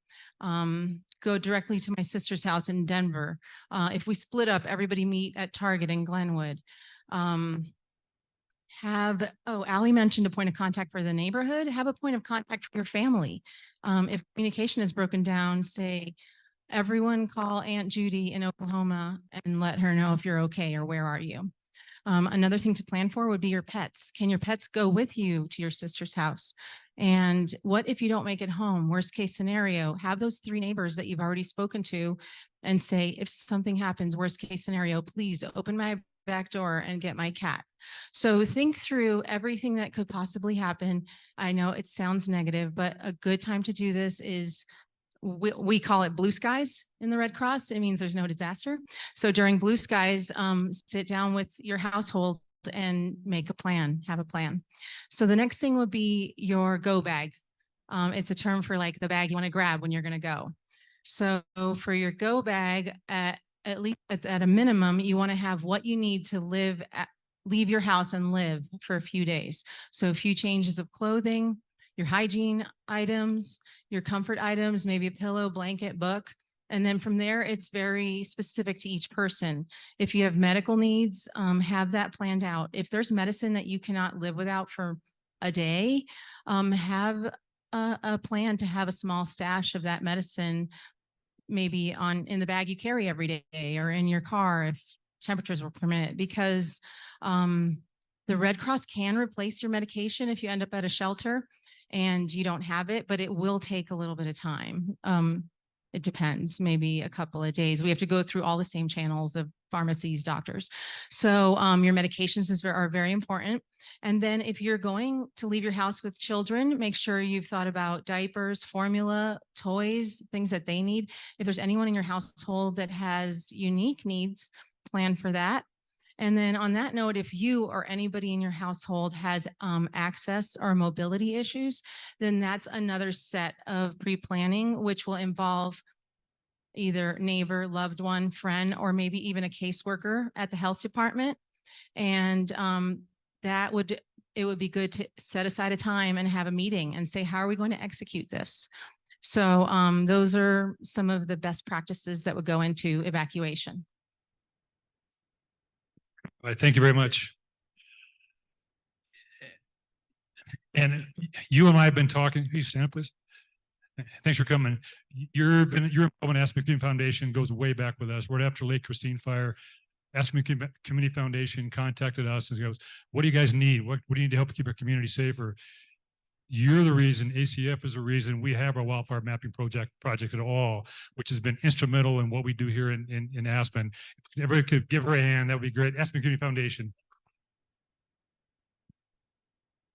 Go directly to my sister's house in Denver. If we split up, everybody meet at Target in Glenwood. Allie mentioned a point of contact for the neighborhood. Have a point of contact for your family. If communication is broken down, say, everyone call Aunt Judy in Oklahoma and let her know if you're okay or where are you. Another thing to plan for would be your pets. Can your pets go with you to your sister's house? And what if you don't make it home? Worst case scenario, have those 3 neighbors that you've already spoken to and say, if something happens, worst case scenario, please open my back door and get my cat. So think through everything that could possibly happen. I know it sounds negative, but a good time to do this is, we call it blue skies in the Red Cross. It means there's no disaster. So during blue skies, sit down with your household and make a plan, have a plan. So the next thing would be your go bag. It's a term for like the bag you want to grab when you're going to go. So for your go bag, at least at a minimum, you want to have what you need to leave your house and live for a few days. So a few changes of clothing, your hygiene items, your comfort items, maybe a pillow, blanket, book. And then from there, it's very specific to each person. If you have medical needs, have that planned out. If there's medicine that you cannot live without for a day, have a plan to have a small stash of that medicine, maybe in the bag you carry every day, or in your car if temperatures will permit, because the Red Cross can replace your medication if you end up at a shelter and you don't have it, but it will take a little bit of time. It depends, maybe a couple of days. We have to go through all the same channels of pharmacies, doctors. So your medications are very important. And then if you're going to leave your house with children, make sure you've thought about diapers, formula, toys, things that they need. If there's anyone in your household that has unique needs, plan for that. And then on that note, if you or anybody in your household has access or mobility issues, then that's another set of pre-planning, which will involve either neighbor, loved one, friend, or maybe even a caseworker at the health department. And it would be good to set aside a time and have a meeting and say, how are we going to execute this? So those are some of the best practices that would go into evacuation. All right, thank you very much. And you and I have been talking. Can you stand up, please? Thanks for coming. Your involvement in Aspen Community Foundation goes way back with us. Right after Lake Christine fire, Aspen Community Foundation contacted us and goes, "What do you guys need? What do you need to help keep our community safer?" You're the reason, ACF is the reason we have our wildfire mapping project at all, which has been instrumental in what we do here in Aspen. If everybody could give her a hand, that would be great. Aspen Community Foundation.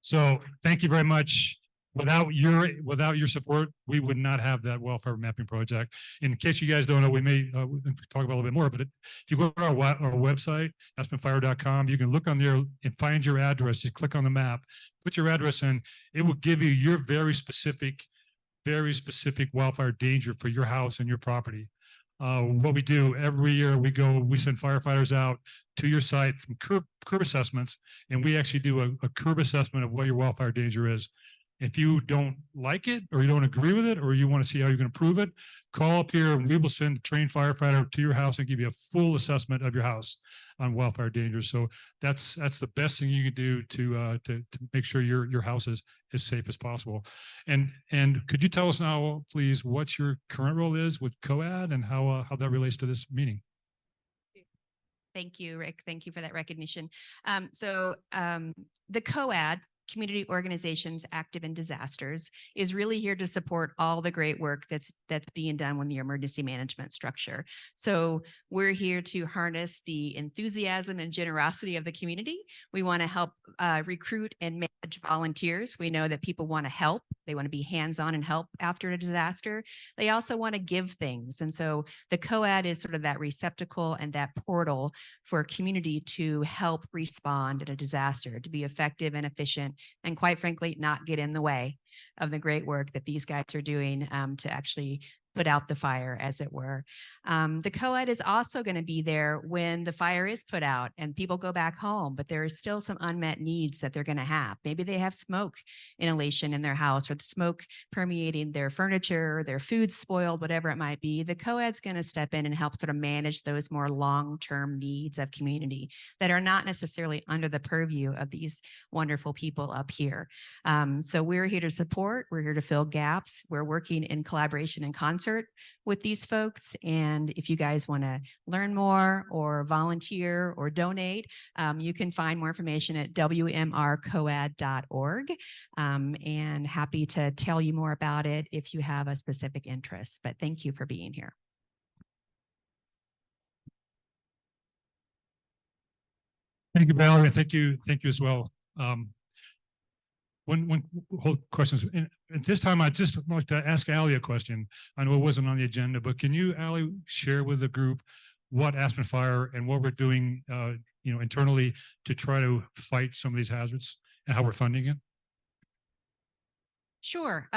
So thank you very much. Without your support, we would not have that wildfire mapping project. In case you guys don't know, we may talk about a little bit more, but if you go to our website, aspenfire.com, you can look on there and find your address. Just click on the map, put your address in. It will give you your very specific wildfire danger for your house and your property. What we do every year, we send firefighters out to your site from curb assessments, and we actually do a curb assessment of what your wildfire danger is. If you don't like it, or you don't agree with it, or you want to see how you can improve it, call up here and we will send a trained firefighter to your house and give you a full assessment of your house on wildfire dangers. So that's the best thing you can do to make sure your house is as safe as possible. And could you tell us now, please, what your current role is with COAD and how that relates to this meeting? Thank you, Rick. Thank you for that recognition. The COAD Community Organizations Active in Disasters, is really here to support all the great work that's being done with the emergency management structure. So we're here to harness the enthusiasm and generosity of the community. We want to help recruit and manage volunteers. We know that people want to help. They want to be hands-on and help after a disaster. They also want to give things. And so the COAD is sort of that receptacle and that portal for community to help respond in a disaster, to be effective and efficient, and quite frankly, not get in the way of the great work that these guys are doing to actually put out the fire, as it were. The COAD is also going to be there when the fire is put out and people go back home, but there are still some unmet needs that they're going to have. Maybe they have smoke inhalation in their house, or the smoke permeating their furniture, or their food spoiled, whatever it might be. The COAD's going to step in and help sort of manage those more long-term needs of community that are not necessarily under the purview of these wonderful people up here. So we're here to support, we're here to fill gaps. We're working in collaboration and concert with these folks. And if you guys want to learn more or volunteer or donate, you can find more information at wmrcoad.org. And happy to tell you more about it if you have a specific interest. But thank you for being here. Thank you, Valerie, and thank you as well. One whole questions. At this time, I just want to ask Allie a question. I know it wasn't on the agenda, but can you, Allie, share with the group what Aspen Fire and what we're doing, internally to try to fight some of these hazards and how we're funding it? Sure.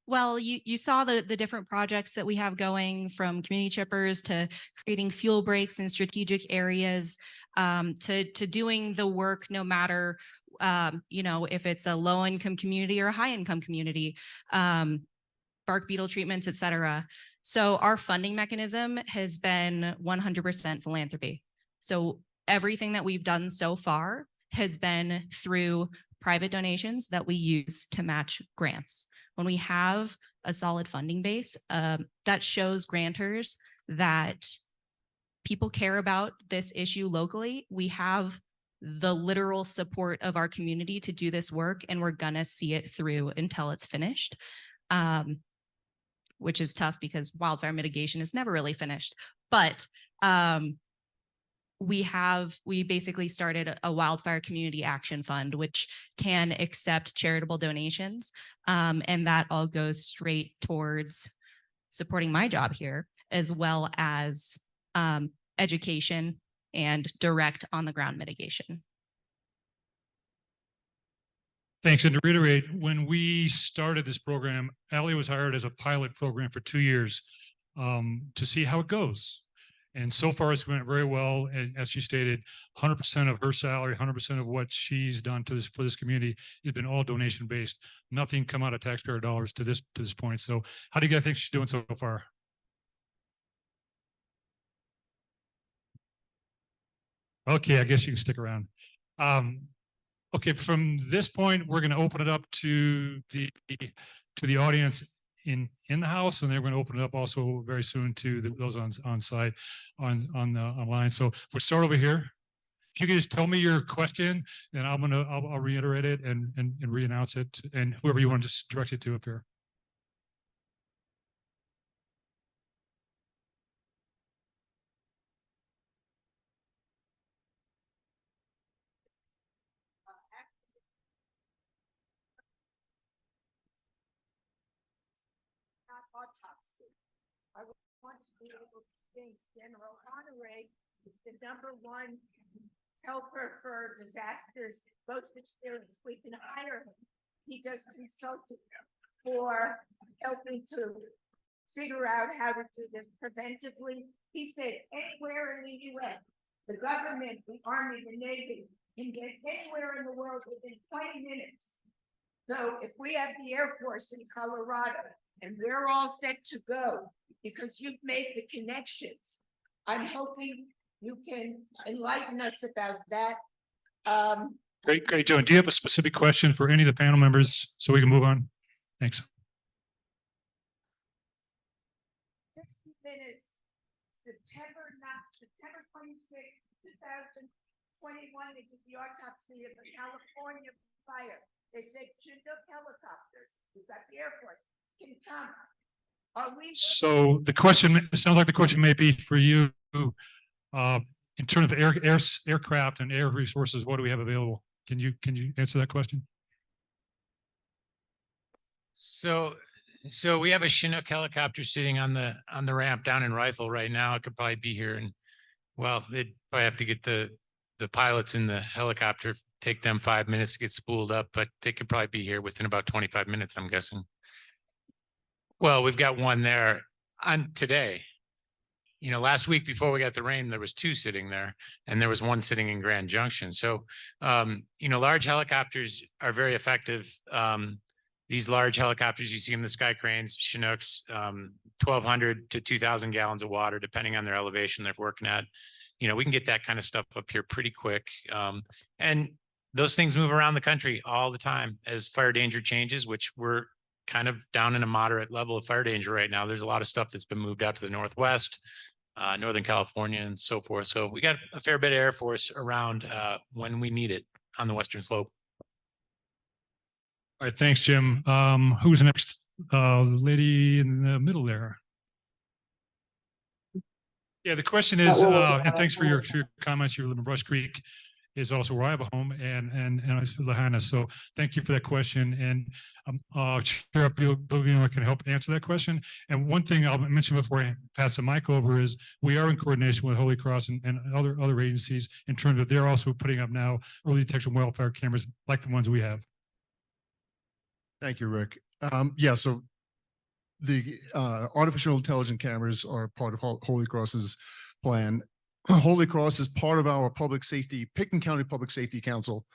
Well, you saw the different projects that we have going, from community chippers to creating fuel breaks in strategic areas, to doing the work no matter if it's a low-income community or a high-income community, bark beetle treatments, et cetera. So our funding mechanism has been 100% philanthropy. So everything that we've done so far has been through private donations that we use to match grants. When we have a solid funding base, that shows grantors that people care about this issue locally. We have the literal support of our community to do this work, and we're gonna see it through until it's finished, which is tough because wildfire mitigation is never really finished. But we basically started a wildfire community action fund, which can accept charitable donations, and that all goes straight towards supporting my job here, as well as education and direct on-the-ground mitigation. Thanks. And to reiterate, when we started this program, Allie was hired as a pilot program for 2 years to see how it goes. And so far, it's went very well. And as she stated, 100% of her salary, 100% of what she's done for this community has been all donation based. Nothing come out of taxpayer dollars to this point. So, how do you guys think she's doing so far? Okay, I guess you can stick around. Okay, from this point, we're going to open it up to the audience in the house, and they're going to open it up also very soon to those on site online. So we'll start over here. If you could just tell me your question, and I'll reiterate it and re-announce it, and whoever you want to just direct it to up here. Autopsy. I want to be able to think General Honore is the #1 helper for disasters, most experienced. We can hire him. He does consulting for helping to figure out how to do this preventively. He said anywhere in the US, the government, the Army, the Navy can get anywhere in the world within 20 minutes. So if we have the Air Force in Colorado, and we're all set to go because you've made the connections, I'm hoping you can enlighten us about that. Great, Joan. Do you have a specific question for any of the panel members so we can move on? Thanks. 60 minutes, September 26, 2021, they did the autopsy of the California fire. They said Chinook helicopters, we've got the Air Force, can come. Are we? So the question, it sounds like the question may be for you, in terms of aircraft and air resources, what do we have available? Can you answer that question? So we have a Chinook helicopter sitting on the ramp down in Rifle right now. It could probably be here, and well, they'd probably have to get the pilots in the helicopter, take them 5 minutes to get spooled up, but they could probably be here within about 25 minutes, I'm guessing. Well, we've got one there on today. You know, last week before we got the rain, there was two sitting there, and there was one sitting in Grand Junction. So, you know, large helicopters are very effective. These large helicopters, you see them, the Sky Cranes, Chinooks, 1,200 to 2,000 gallons of water, depending on their elevation they're working at. You know, we can get that kind of stuff up here pretty quick. And those things move around the country all the time as fire danger changes, which we're kind of down in a moderate level of fire danger right now. There's a lot of stuff that's been moved out to the Northwest, Northern California, and so forth. So we got a fair bit of Air Force around when we need it on the Western Slope. All right, thanks, Jim. Who's next? The lady in the middle there. Yeah, the question is, and thanks for your comments. You live in Brush Creek is also where I have a home, and I live in Lahaina. So thank you for that question. And Sheriff Bill can help answer that question. And one thing I'll mention before I pass the mic over is we are in coordination with Holy Cross and other agencies in terms of they're also putting up now early detection wildfire cameras like the ones we have. Thank you, Rick. Yeah, so the artificial intelligence cameras are part of Holy Cross's plan. Holy Cross is part of our public safety, Pickens County Public Safety Council.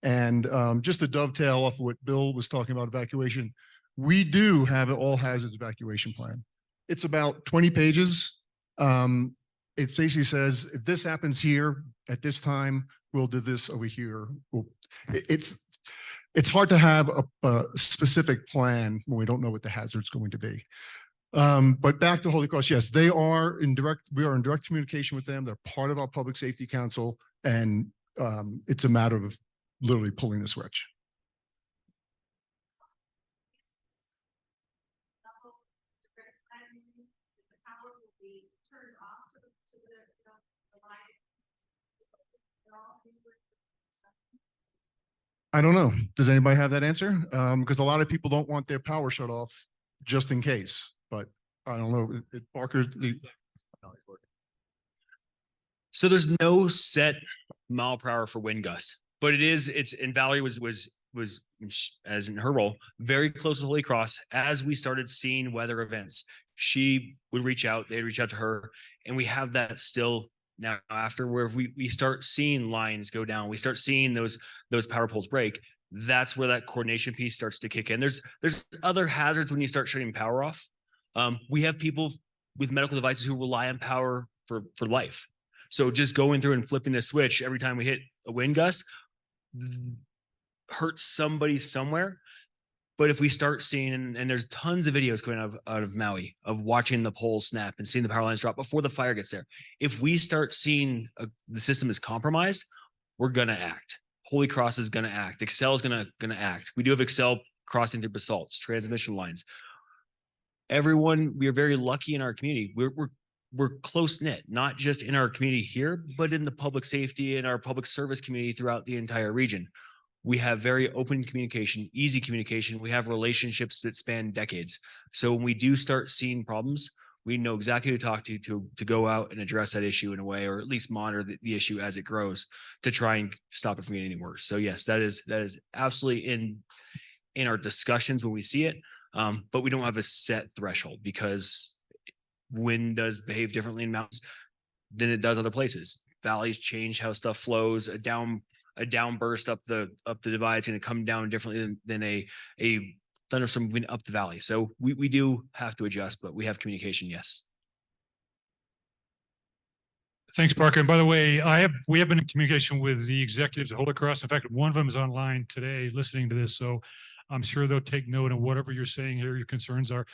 And just to dovetail off of what Bill was talking about evacuation, we do have an all hazards evacuation plan. It's about 20 pages. It basically says, if this happens here at this time, we'll do this over here. It's hard to have a specific plan when we don't know what the hazard's going to be. But back to Holy Cross, yes, we are in direct communication with them. They're part of our Public Safety Council, and it's a matter of literally pulling the switch. I don't know. Does anybody have that answer? Because a lot of people don't want their power shut off just in case, but I don't know. Parker. So there's no set mile per hour for wind gust, but and Valerie was as in her role, very close to Holy Cross. As we started seeing weather events, she would reach out, they'd reach out to her, and we have that still now after where we start seeing lines go down, we start seeing those power poles break. That's where that coordination piece starts to kick in. There's other hazards when you start shutting power off. We have people with medical devices who rely on power for life. So just going through and flipping the switch every time we hit a wind gust hurts somebody somewhere. But if we start seeing, and there's tons of videos going out of Maui of watching the poles snap and seeing the power lines drop before the fire gets there. If we start seeing the system is compromised, we're going to act. Holy Cross is going to act. Excel is going to act. We do have Excel crossing through basalts, transmission lines. Everyone, we are very lucky in our community. We're close knit, not just in our community here, but in the public safety and our public service community throughout the entire region. We have very open communication, easy communication. We have relationships that span decades. So when we do start seeing problems, we know exactly who to talk to go out and address that issue in a way, or at least monitor the issue as it grows to try and stop it from getting any worse. So yes, that is absolutely in our discussions when we see it. But we don't have a set threshold because wind does behave differently in mountains than it does other places. Valleys change how stuff flows. A downburst up the divide is going to come down differently than a thunderstorm moving up the valley. So we do have to adjust, but we have communication. Yes. Thanks, Parker. And by the way, we have been in communication with the executives at Holy Cross. In fact, one of them is online today listening to this. So I'm sure they'll take note of whatever you're saying here, your concerns are.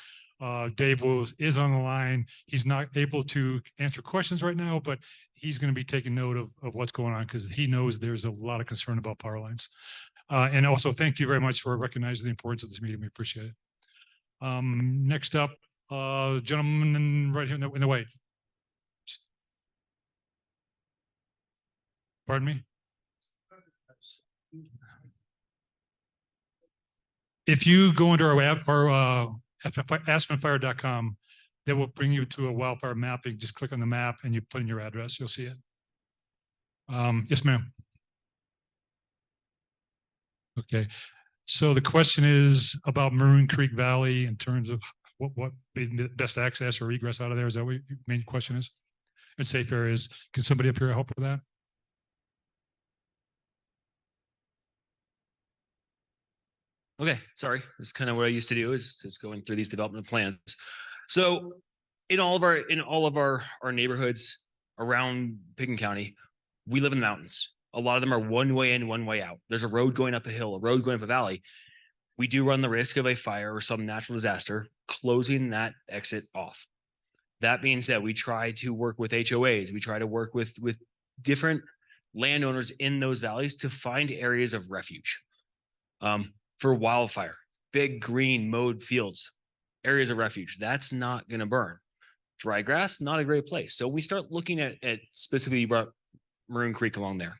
Dave is on the line. He's not able to answer questions right now, but he's going to be taking note of what's going on because he knows there's a lot of concern about power lines. And also thank you very much for recognizing the importance of this meeting. We appreciate it. Next up, gentleman right here in the white. Pardon me? If you go into our web or aspenfire.com, that will bring you to a wildfire mapping. Just click on the map and you put in your address, you'll see it. Yes, ma'am. Okay. So the question is about Maroon Creek Valley in terms of what the best access or egress out of there. Is that what your main question is? And safe areas. Can somebody up here help with that? Okay, sorry. This is kind of what I used to do, is just going through these development plans. So in all of our neighborhoods around Pickens County, we live in the mountains. A lot of them are one way in, one way out. There's a road going up a hill, a road going up a valley. We do run the risk of a fire or some natural disaster closing that exit off. That being said, we try to work with HOAs. We try to work with different landowners in those valleys to find areas of refuge. For wildfire, big green mowed fields, areas of refuge, that's not going to burn. Dry grass, not a great place. So we start looking at specifically Maroon Creek along there.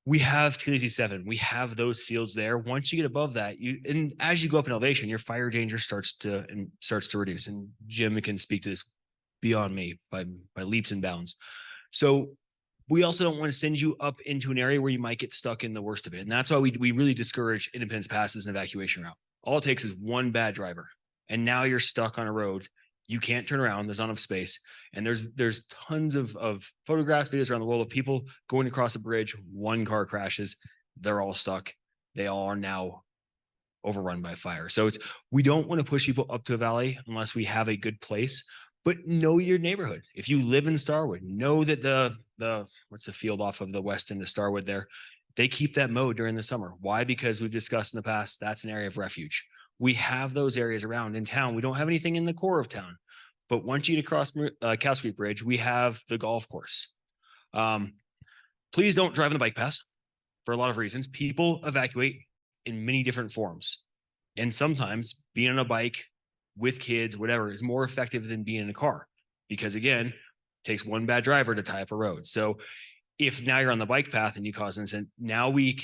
We have TLC7. We have those fields there. Once you get above that, and as you go up in elevation, your fire danger starts to reduce. And Jim can speak to this beyond me by leaps and bounds. So we also don't want to send you up into an area where you might get stuck in the worst of it. And that's why we really discourage Independence Pass as an evacuation route. All it takes is one bad driver. And now you're stuck on a road. You can't turn around. There's not enough space. And there's tons of photographs, videos around the world of people going across a bridge. One car crashes. They're all stuck. They all are now overrun by fire. So we don't want to push people up to a valley unless we have a good place. But know your neighborhood. If you live in Starwood, know that the what's the field off of the west end of Starwood there, they keep that mowed during the summer. Why? Because we've discussed in the past, that's an area of refuge. We have those areas around in town. We don't have anything in the core of town. But once you get across Castle Creek Bridge, we have the golf course. Please don't drive on the bike path for a lot of reasons. People evacuate in many different forms. And sometimes being on a bike with kids, whatever, is more effective than being in a car. Because again, it takes one bad driver to tie up a road. So if now you're on the bike path and you cause an incident, now you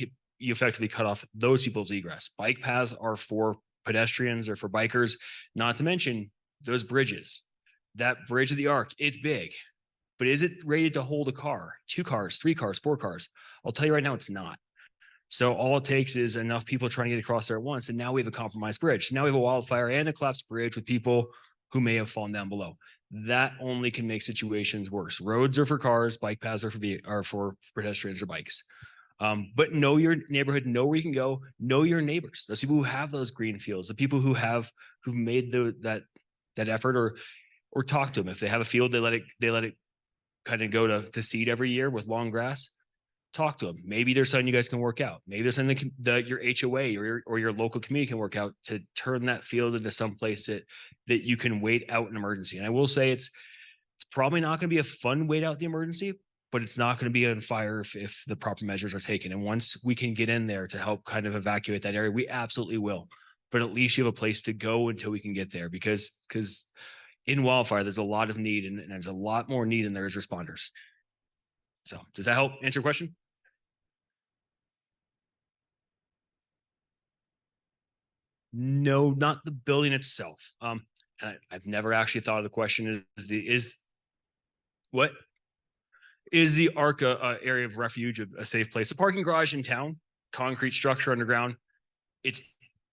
effectively cut off those people's egress. Bike paths are for pedestrians or for bikers, not to mention those bridges. That bridge of the Arc, it's big, but is it rated to hold a car, 2 cars, 3 cars, 4 cars? I'll tell you right now, it's not. So all it takes is enough people trying to get across there at once. And now we have a compromised bridge. Now we have a wildfire and a collapsed bridge with people who may have fallen down below. That only can make situations worse. Roads are for cars, bike paths are for pedestrians or bikes. But know your neighborhood, know where you can go, know your neighbors, those people who have those green fields, the people who've made that effort, or talk to them. If they have a field, they let it kind of go to seed every year with long grass. Talk to them. Maybe there's something you guys can work out. Maybe there's something that your HOA or your local community can work out to turn that field into some place that you can wait out an emergency. And I will say it's probably not going to be a fun wait out the emergency, but it's not going to be on fire if the proper measures are taken. And once we can get in there to help kind of evacuate that area, we absolutely will. But at least you have a place to go until we can get there, because in wildfire, there's a lot of need, and there's a lot more need than there is responders. So does that help answer your question? No, not the building itself. And I've never actually thought of the question is what is the Arc area of refuge, a safe place? The parking garage in town, concrete structure underground, it's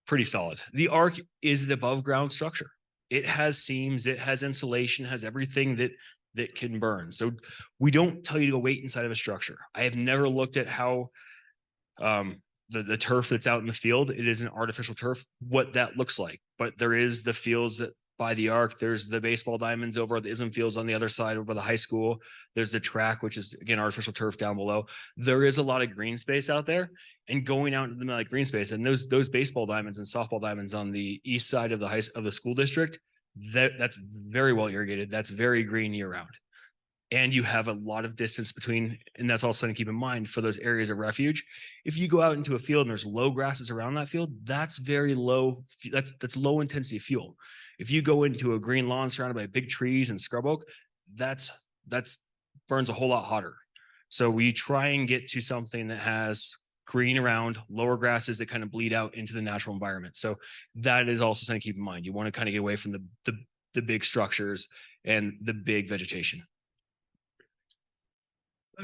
pretty solid. The Arc is an above ground structure. It has seams, it has insulation, has everything that can burn. So we don't tell you to go wait inside of a structure. I have never looked at how the turf that's out in the field, it is an artificial turf, what that looks like. But there is the fields that by the Arc, there's the baseball diamonds over at the Ism Fields on the other side over by the high school. There's the track, which is again artificial turf down below. There is a lot of green space out there, and going out into the middle of green space, and those baseball diamonds and softball diamonds on the east side of the school district, that's very well irrigated. That's very green year round. and you have a lot of distance between, and that's also something to keep in mind for those areas of refuge. If you go out into a field and there's low grasses around that field, that's very low. That's low intensity fuel. If you go into a green lawn surrounded by big trees and scrub oak, that's burns a whole lot hotter. So we try and get to something that has green around, lower grasses that kind of bleed out into the natural environment. So that is also something to keep in mind. You want to kind of get away from the big structures and the big vegetation.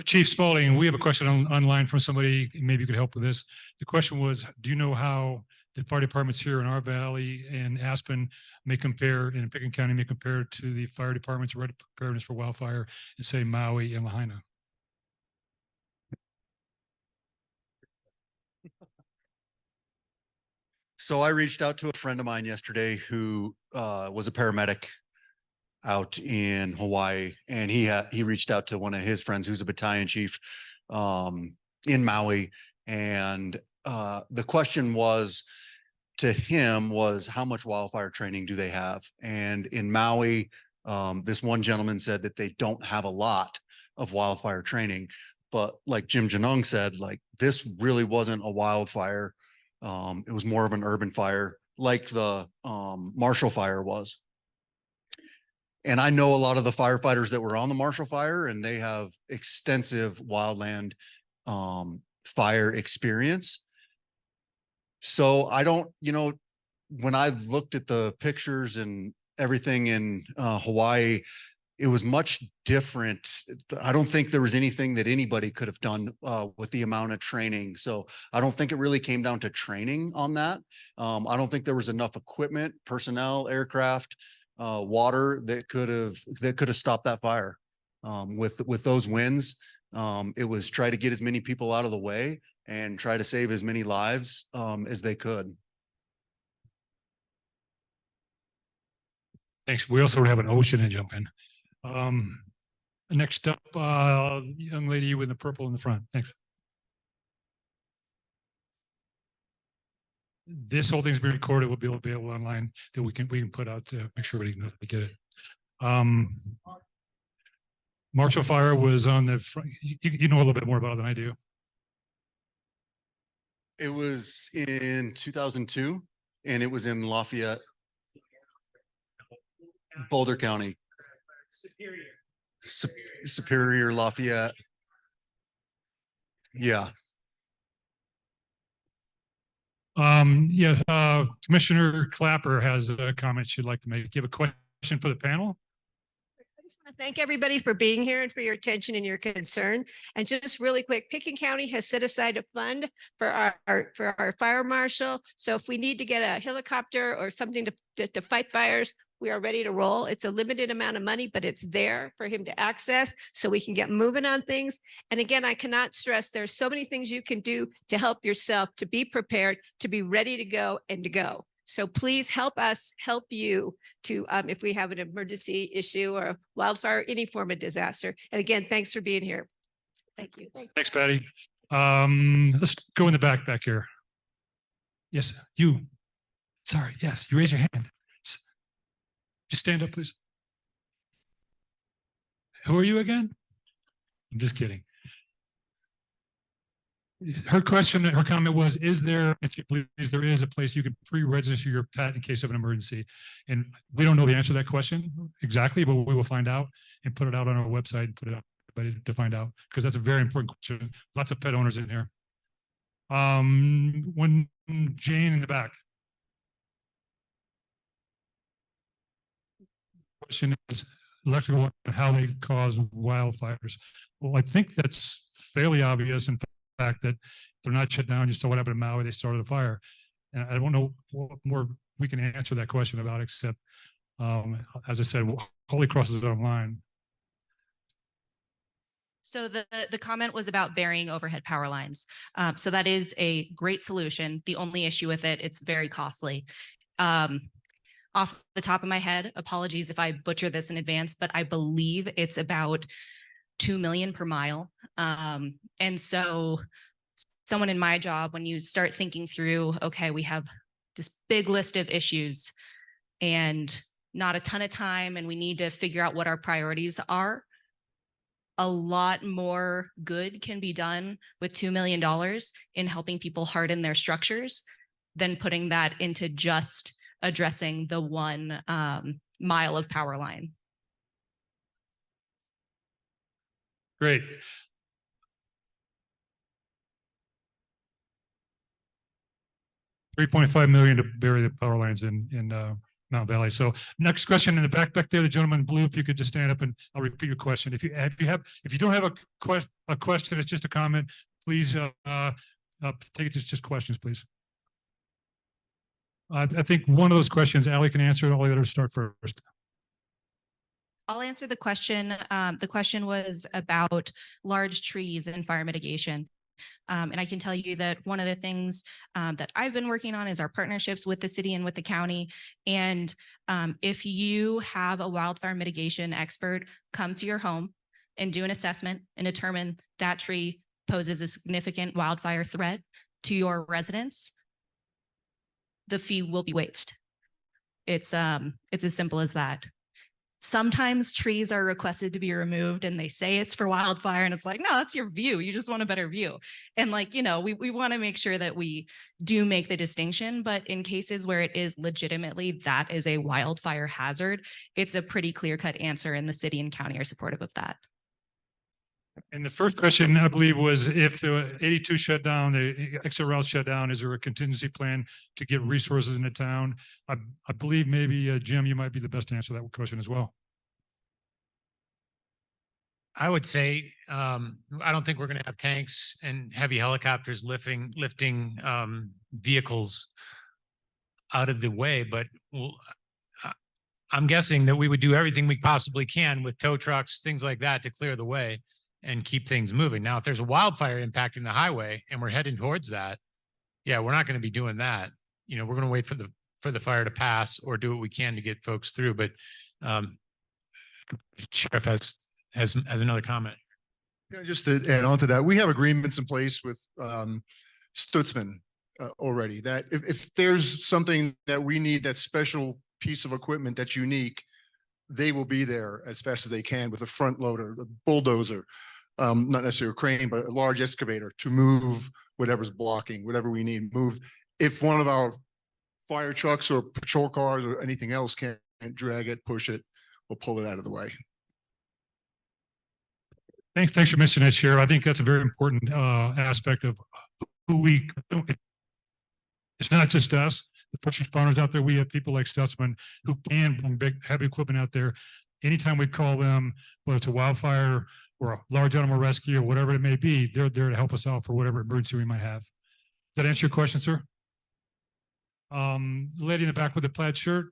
Chief Spalding, we have a question online from somebody. Maybe you could help with this. The question was, do you know how the fire departments here in our valley and Aspen may compare, in Pickens County, may compare to the fire departments ready preparedness for wildfire in, say, Maui and Lahaina? So I reached out to a friend of mine yesterday who was a paramedic out in Hawaii, and he reached out to one of his friends who's a battalion chief in Maui, and the question was to him was, how much wildfire training do they have? And in Maui, this one gentleman said that they don't have a lot of wildfire training, but like Jim Janung said, like this really wasn't a wildfire. It was more of an urban fire, like the Marshall Fire was. And I know a lot of the firefighters that were on the Marshall Fire, and they have extensive wildland fire experience. So I don't, when I looked at the pictures and everything in Hawaii, it was much different. I don't think there was anything that anybody could have done with the amount of training. So I don't think it really came down to training on that. I don't think there was enough equipment, personnel, aircraft, water that could have stopped that fire. With those winds, it was try to get as many people out of the way and try to save as many lives as they could. Thanks. We also have an ocean to jump in. Next up, young lady with the purple in the front. Thanks. This whole thing's being recorded. Will be available online that we can put out to make sure everybody knows to get it. Marshall Fire was on the front. You know a little bit more about it than I do. It was in 2002, and it was in Lafayette, Boulder County. Superior, Lafayette. Yeah. Yes, Commissioner Clapper has a comment she'd like to make. Do you have a question for the panel? I just want to thank everybody for being here and for your attention and your concern. And just really quick, Pickens County has set aside a fund for our fire marshal. So if we need to get a helicopter or something to fight fires, we are ready to roll. It's a limited amount of money, but it's there for him to access so we can get moving on things. And again, I cannot stress there's so many things you can do to help yourself, to be prepared, to be ready to go and to go. So please help us help you to, if we have an emergency issue or a wildfire, any form of disaster. And again, thanks for being here. Thank you. Thanks, Patty. Let's go in the back here. Yes, you. Sorry, yes, you raise your hand. Just stand up, please. Who are you again? I'm just kidding. Her comment was, is there, if you believe there is a place you can pre-register your pet in case of an emergency? And we don't know the answer to that question exactly, but we will find out and put it out on our website and put it out for everybody to find out, because that's a very important question. Lots of pet owners in here. One Jane in the back. Question is electrical and how they cause wildfires. Well, I think that's fairly obvious. In fact, that if they're not shut down, you saw what happened in Maui, they started a fire. And I don't know what more we can answer that question about, except, as I said, Holy Cross is online. So the comment was about burying overhead power lines. So that is a great solution. The only issue with it, it's very costly. Off the top of my head, apologies if I butcher this in advance, but I believe it's about $2 million per mile. And so someone in my job, when you start thinking through, okay, we have this big list of issues and not a ton of time, and we need to figure out what our priorities are. a lot more good can be done with $2 million in helping people harden their structures than putting that into just addressing the 1 mile of power line. Great. $3.5 million to bury the power lines in Mountain Valley. So next question in the back there, the gentleman in blue, if you could just stand up and I'll repeat your question. If you don't have a question, it's just a comment, please take it to just questions, please. I think one of those questions Allie can answer. All the others start first. I'll answer the question. The question was about large trees and fire mitigation. And I can tell you that one of the things that I've been working on is our partnerships with the city and with the county. And if you have a wildfire mitigation expert come to your home and do an assessment and determine that tree poses a significant wildfire threat to your residents, the fee will be waived. It's as simple as that. Sometimes trees are requested to be removed and they say it's for wildfire and it's like, no, that's your view. You just want a better view. And like, you know, we want to make sure that we do make the distinction, but in cases where it is legitimately that is a wildfire hazard, it's a pretty clear-cut answer and the city and county are supportive of that. And the first question, I believe, was if the 82 shut down, the exit route shut down, is there a contingency plan to get resources into town? I believe maybe, Jim, you might be the best to answer that question as well. I would say, I don't think we're going to have tanks and heavy helicopters lifting vehicles out of the way, but I'm guessing that we would do everything we possibly can with tow trucks, things like that, to clear the way and keep things moving. Now, if there's a wildfire impacting the highway and we're heading towards that, yeah, we're not going to be doing that. You know, we're going to wait for the fire to pass or do what we can to get folks through. But Sheriff has another comment. Yeah, just to add on to that, we have agreements in place with Stutzman already that if there's something that we need, that special piece of equipment that's unique, they will be there as fast as they can with a front loader, a bulldozer, not necessarily a crane, but a large excavator to move whatever's blocking, whatever we need moved. If one of our fire trucks or patrol cars or anything else can't drag it, push it, we'll pull it out of the way. Thanks for mentioning that, Sheriff. I think that's a very important aspect of who it's not just us, the first responders out there. We have people like Stutzman who can bring big, heavy equipment out there. Anytime we call them, whether it's a wildfire or a large animal rescue or whatever it may be, they're there to help us out for whatever emergency we might have. Does that answer your question, sir? Lady in the back with the plaid shirt.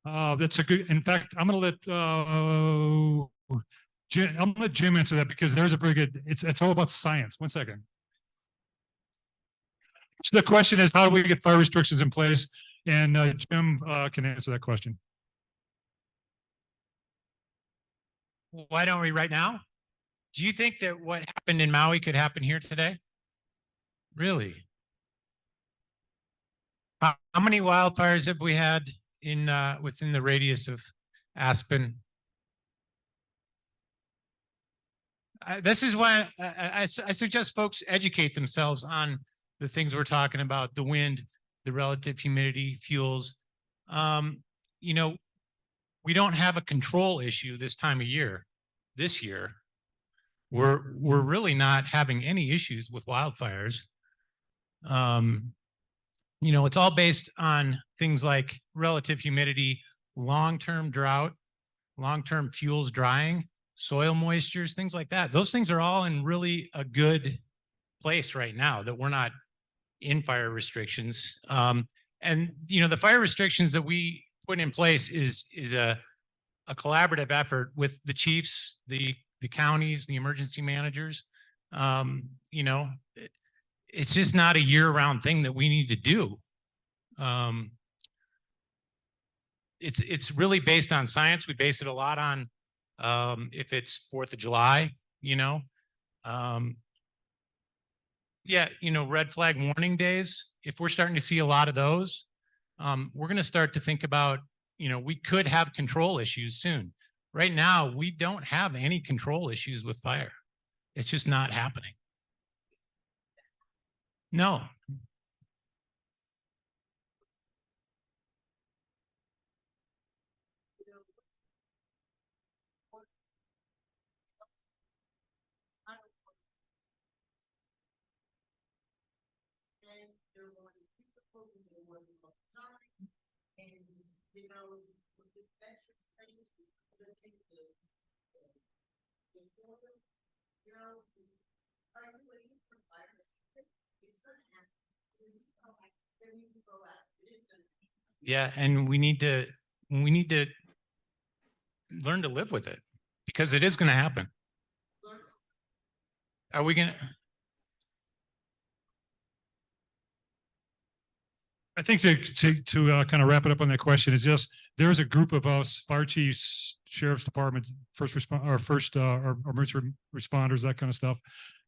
That's a good, in fact, I'm going to let Jim answer that because there's a very good, it's all about science. One second. So the question is, how do we get fire restrictions in place? And Jim can answer that question. Why don't we right now? Do you think that what happened in Maui could happen here today? Really? How many wildfires have we had in within the radius of Aspen? This is why I suggest folks educate themselves on the things we're talking about: the wind, the relative humidity, fuels. You know, we don't have a control issue this time of year. This year, we're really not having any issues with wildfires. You know, it's all based on things like relative humidity, long-term drought, long-term fuels drying, soil moistures, things like that. Those things are all in really a good place right now that we're not in fire restrictions. And, you know, the fire restrictions that we put in place is a collaborative effort with the chiefs, the counties, the emergency managers. You know, it's just not a year-round thing that we need to do. It's really based on science. We base it a lot on if it's 4th of July, you know. Yeah, you know, red flag warning days. If we're starting to see a lot of those, we're going to start to think about, you know, we could have control issues soon. Right now, we don't have any control issues with fire. It's just not happening. No. Yeah, and we need to learn to live with it because it is going to happen. Are we going to? I think to kind of wrap it up on that question is just there's a group of us, fire chiefs, sheriff's department, or emergency responders, that kind of stuff,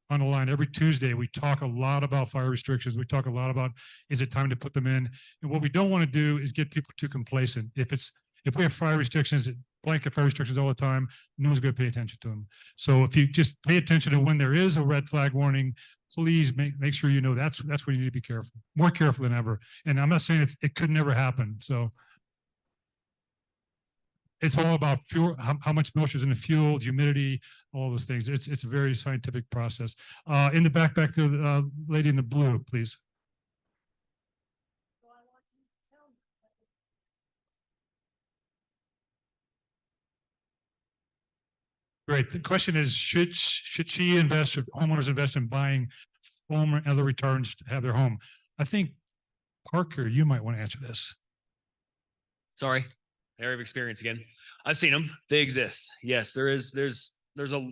on the line every Tuesday. We talk a lot about fire restrictions. We talk a lot about, is it time to put them in? And what we don't want to do is get people too complacent. If we have fire restrictions, blanket fire restrictions all the time, no one's going to pay attention to them. So if you just pay attention to when there is a red flag warning, please make sure you know that's where you need to be careful, more careful than ever. And I'm not saying it could never happen. So it's all about fuel, how much moisture is in the fuel, humidity, all those things. It's a very scientific process. In the back there, lady in the blue, please. Great. The question is, should she invest, or homeowners invest in buying foam and other retardants to have their home? I think, Parker, you might want to answer this. Sorry, area of experience again. I've seen them. They exist. Yes, there's a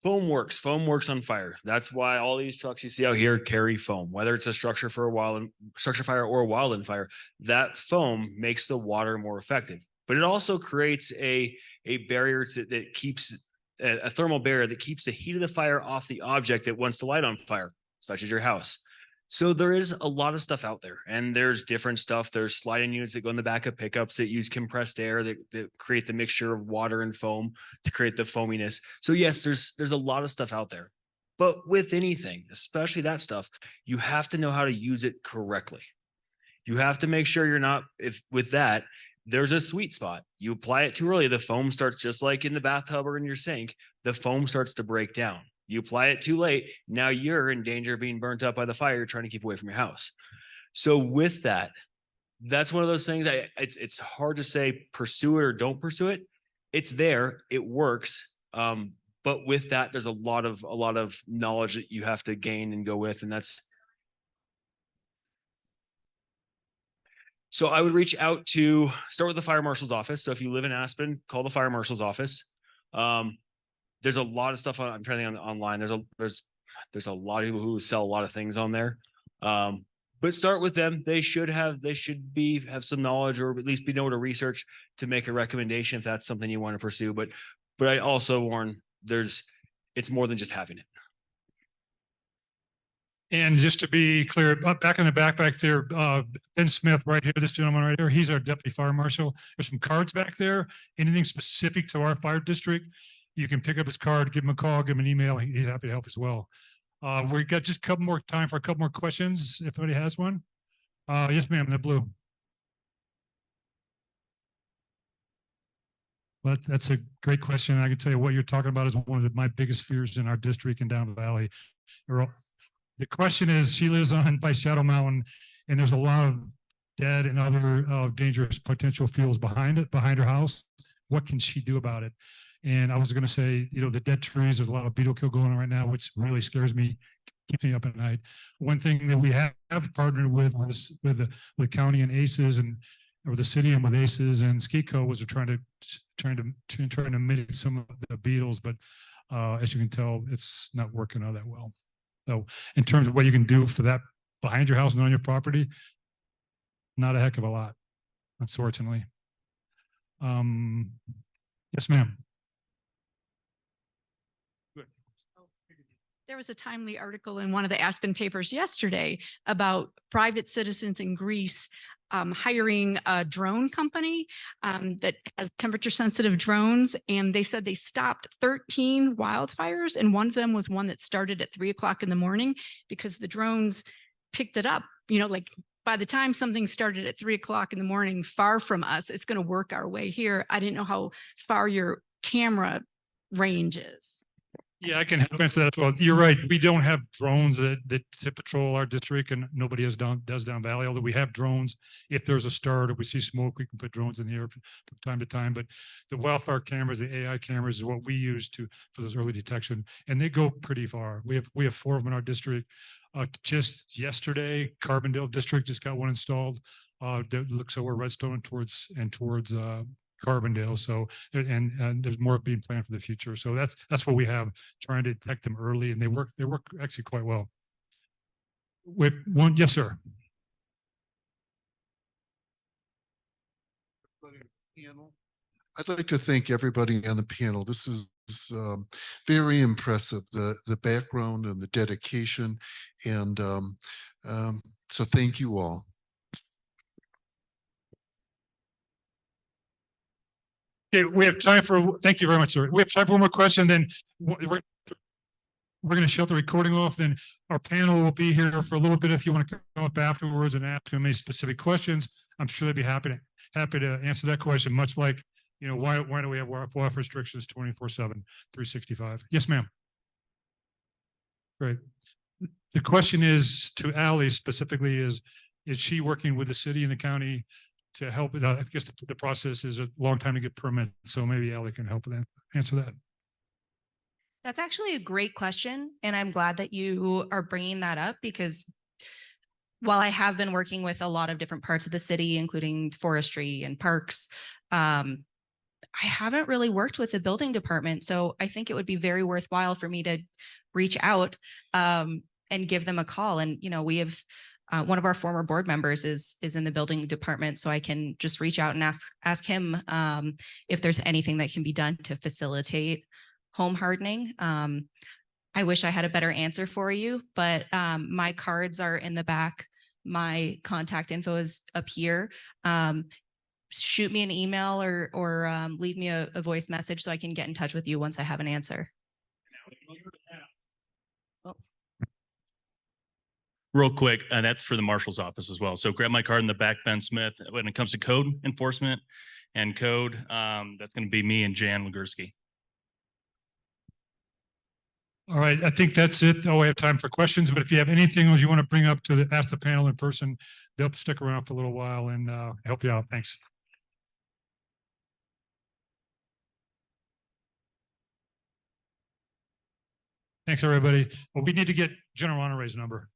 foam works. Foam works on fire. That's why all these trucks you see out here carry foam, whether it's a structure for a structure fire or a wildland fire. That foam makes the water more effective, but it also creates a barrier that keeps a thermal barrier that keeps the heat of the fire off the object that wants to light on fire, such as your house. So there is a lot of stuff out there, and there's different stuff. There's sliding units that go in the back of pickups that use compressed air that create the mixture of water and foam to create the foaminess. So yes, there's a lot of stuff out there, but with anything, especially that stuff, you have to know how to use it correctly. You have to make sure you're not, if with that, there's a sweet spot. You apply it too early, the foam starts, just like in the bathtub or in your sink, the foam starts to break down. You apply it too late, now you're in danger of being burnt up by the fire you're trying to keep away from your house. So with that, that's one of those things. It's hard to say pursue it or don't pursue it. It's there, it works. But with that, there's a lot of knowledge that you have to gain and go with, and that's. So I would reach out to start with the fire marshal's office. So if you live in Aspen, call the fire marshal's office. There's a lot of stuff I'm trying to think online. There's a lot of people who sell a lot of things on there. But start with them. They should have some knowledge, or at least be able to research to make a recommendation if that's something you want to pursue. But I also warn, it's more than just having it. And just to be clear, back in the back there, Ben Smith right here, this gentleman right here, he's our deputy fire marshal. There's some cards back there. Anything specific to our fire district, you can pick up his card, give him a call, give him an email. He's happy to help as well. We've got just a couple more time for a couple more questions, if anybody has one. Yes, ma'am, in the blue. Well, that's a great question. I can tell you what you're talking about is one of my biggest fears in our district and down the valley. The question is, she lives by Shadow Mountain, and there's a lot of dead and other dangerous potential fuels behind her house. What can she do about it? And I was going to say, the dead trees, there's a lot of beetle kill going on right now, which really scares me, keeps me up at night. One thing that we have partnered with the county and ACES, or the city and with ACES and SKICO, was trying to mitigate some of the beetles, but as you can tell, it's not working all that well. So in terms of what you can do for that behind your house and on your property, not a heck of a lot, unfortunately. Yes, ma'am. There was a timely article in one of the Aspen papers yesterday about private citizens in Greece hiring a drone company that has temperature sensitive drones. And they said they stopped 13 wildfires. And one of them was one that started at 3 o'clock in the morning because the drones picked it up, like by the time something started at 3 o'clock in the morning, far from us, it's going to work our way here. I didn't know how far your camera range is. Yeah, I can help answer that as well. You're right. We don't have drones that patrol our district, and nobody does down valley, although we have drones. If there's a start or we see smoke, we can put drones in the air from time to time. But the wildfire cameras, the AI cameras, is what we use for those early detection, and they go pretty far. We have 4 of them in our district. Just yesterday, Carbondale District just got one installed. That looks over Redstone towards Carbondale. So, and there's more being planned for the future. So that's what we have, trying to detect them early, and they work actually quite well. With one, yes, sir. I'd like to thank everybody on the panel. This is very impressive, the background and the dedication. And so thank you all. Okay, we have time for, thank you very much, sir. We have time for one more question, then we're going to shut the recording off. Then our panel will be here for a little bit. If you want to come up afterwards and ask them any specific questions, I'm sure they'd be happy to answer that question, much like, why do we have wildfire restrictions 24/7, 365? Yes, ma'am. Great. The question is to Allie specifically is she working with the city and the county to help? I guess the process is a long time to get permits, so maybe Allie can help with that, answer that. That's actually a great question. And I'm glad that you are bringing that up, because while I have been working with a lot of different parts of the city, including forestry and parks, I haven't really worked with the building department. So I think it would be very worthwhile for me to reach out and give them a call. And, we have one of our former board members is in the building department, so I can just reach out and ask him if there's anything that can be done to facilitate home hardening. I wish I had a better answer for you, but my cards are in the back. My contact info is up here. Shoot me an email or leave me a voice message so I can get in touch with you once I have an answer. Real quick, that's for the marshal's office as well. So grab my card in the back, Ben Smith. When it comes to code enforcement and code, that's going to be me and Jan Legursky. All right, I think that's it. We have time for questions, but if you have anything else you want to bring up to ask the panel in person, they'll stick around for a little while and help you out. Thanks. Thanks, everybody. Well, we need to get General Honore's number.